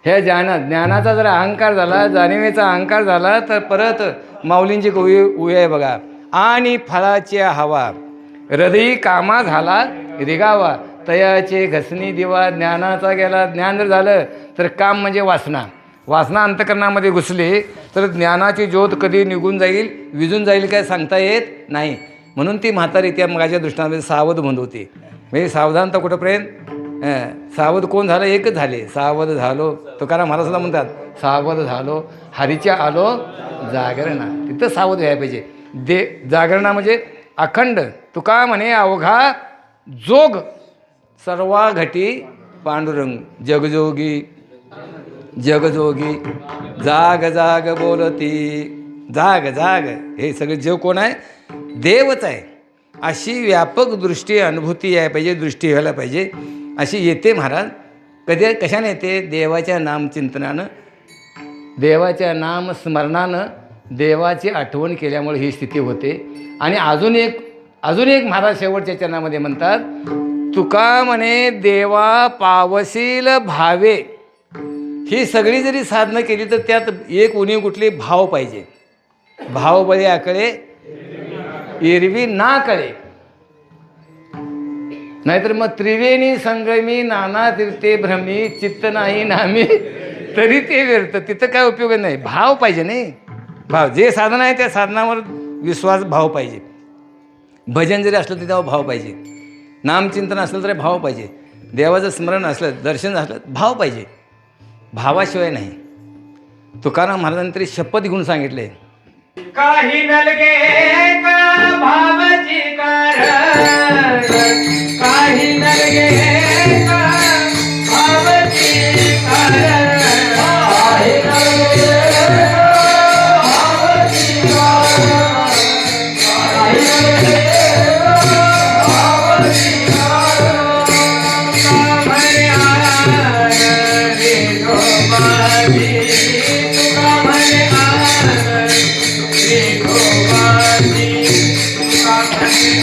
ह्या ज्ञानाचा जर अहंकार झाला, जाणीवेचा अहंकार झाला तर परत माऊलींची कवी उभी आहे बघा. आणि फळाच्या हवा हृदयी कामा झाला रिगावा, तयाचे घसनी दिवा. ज्ञानाचा गेला, ज्ञान जर झालं तर काम म्हणजे वासना. वासना अंतकरणामध्ये घुसली तर ज्ञानाची ज्योत कधी निघून जाईल, विजून जाईल काय सांगता येत नाही. म्हणून ती म्हातारी त्या माझ्या दृष्टांमध्ये सावध म्हणत होती. म्हणजे सावधानता कुठंपर्यंत? सावध कोण झालं? एकच झाले. सावध झालो, तुकाराम महाराजला म्हणतात सावध झालो हरीच्या आलो जागरणा. तिथं सावध व्हायला पाहिजे. जागरणा म्हणजे अखंड. तुका म्हणे अवघा जोग सर्वा घटी पांडुरंग. जगजोगी जगजोगी जाग जाग बोलती. जाग जाग हे सगळे जग कोण आहे? देवच आहे. अशी व्यापक दृष्टी अनुभूती यायला पाहिजे, दृष्टी व्हायला पाहिजे. अशी येते महाराज. कधी कशाने येते? देवाच्या नामचिंतनानं, देवाच्या नामस्मरणानं, देवाची आठवण केल्यामुळे ही स्थिती होते. आणि अजून एक महाराज शेवटच्या चरणामध्ये म्हणतात, तुका म्हणे देवा पावसील भावे. ही सगळी जरी साधनं केली तर त्यात एक उणीव कुठली? भाव पाहिजे. भाव बळे आकळे एरवी ना कळे. नाहीतर मग त्रिवेणी संगमी नाना तीर्थे भ्रमी चित्त नाही नामी तरी ते व्यर्थ. तिथं काय उपयोग नाही. भाव पाहिजे. नाही भाव, जे साधन आहे त्या साधनावर विश्वास, भाव पाहिजे. भजन जरी असलं तरी त्यावर भाव पाहिजे. नामचिंतन असलं तरी भाव पाहिजे. देवाचं स्मरण असलं, दर्शन असलं, भाव पाहिजे. भावाशिवाय नाही. तुकाराम महाराजांनी तरी शपथ घेऊन सांगितले, काही नलगे का भावची कारण, काही नलगे का भावची कारण, काही नलगे भावची कारण, काही नलगे भावची कारण. तुका म्हणे आनंद विठोबाची, तुका म्हणे आनंद विठोबाची, तुका म्हणे आनंद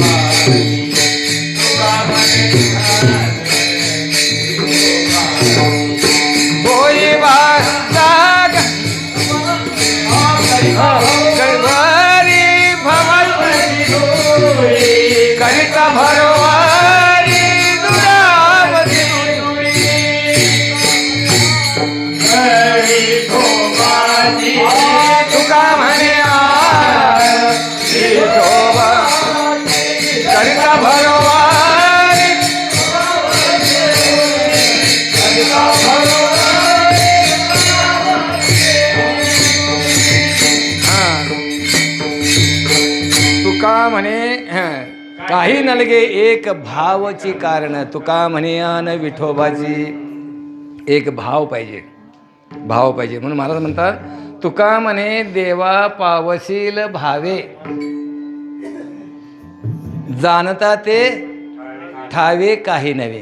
विठोबाची, तुका म्हणे आनंद विठोबाची. होई वाग गरभरी भवती करिता भरवारी दुरावती. विठोबाची, तुका म्हणे विठोबा करिता भरवारी. तुका म्हणे काही नलगे एक भावची कारण. तुका म्हणे आन विठोबाची. एक भाव पाहिजे, भाव पाहिजे. म्हणून महाराज म्हणतात, तुका म्हणे देवा पावसील भावे जाणता ते ठावे काही नव्हे.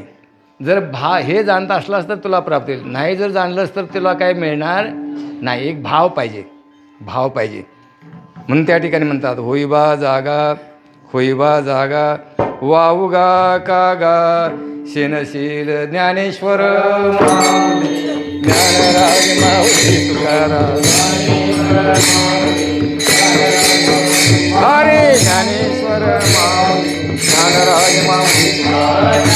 जर हे जाणता असलास तर तुला प्राप्त होईल. नाही जर जाणलंस तर तुला काय मिळणार नाही. एक भाव पाहिजे, भाव पाहिजे. म्हणून त्या ठिकाणी म्हणतात, होईबा जागा, होईबा जागा वाऊगा कागा शेनशील ज्ञानेश्वर माऊली. ज्ञानराज माऊली तुकाराम हरे ज्ञानेश्वर माऊली, ज्ञानराज माऊली तुकाराम.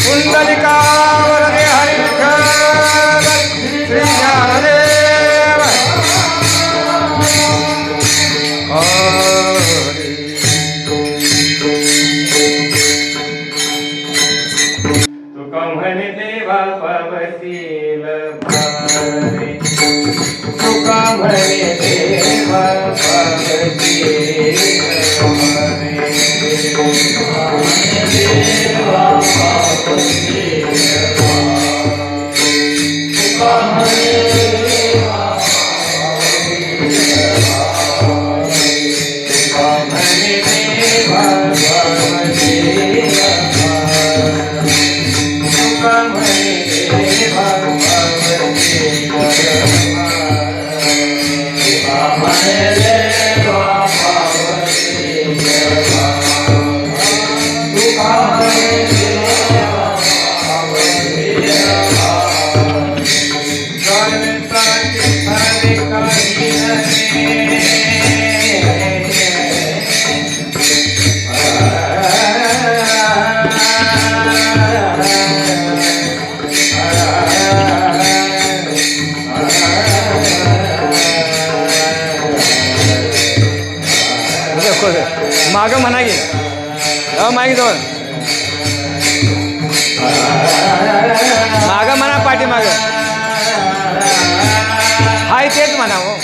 पुंडलिकावरदे हरी विठ्ठल श्री ज्ञानदेव हरी. तुका म्हणे देवा पावसील भावे, तुका म्हणे देवा पावसील माग म्हणा पाठी माग हाय तेच म्हणा हो.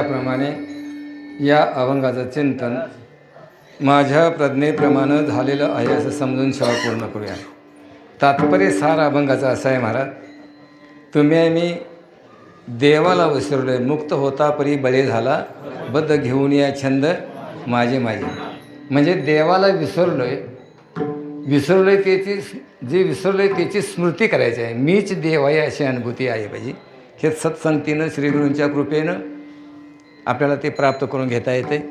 याप्रमाणे या अभंगाचं चिंतन माझ्या प्रज्ञेप्रमाणे झालेलं आहे असं समजून सेवा पूर्ण करूया. तात्पर्य सार अभंगाचा असा आहे महाराज, तुम्ही मी देवाला विसरलोय, मुक्त होता परी बळे झाला, बद्ध घेऊन या छंद माझे माझे. म्हणजे देवाला विसरलोय त्याची, जे विसरलोय त्याची स्मृती करायची आहे. मीच देव आहे अशी अनुभूती आहे पाहिजे. हे सत्संगतीनं श्रीगुरूंच्या कृपेनं आपल्याला ते प्राप्त करून घेता येते.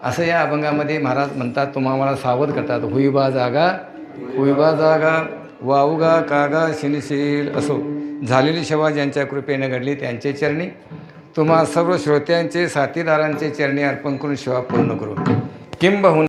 असं या अभंगामध्ये महाराज म्हणतात, तुम्हाला सावध करतात. हुईबा जागा वाऊगा कागा शिनशील असो. झालेली सेवा ज्यांच्या कृपेनं घडली त्यांचे चरणी, तुम्हा सर्व श्रोत्यांचे साथीदारांचे चरणी अर्पण करून सेवा पूर्ण करू. किंबहुना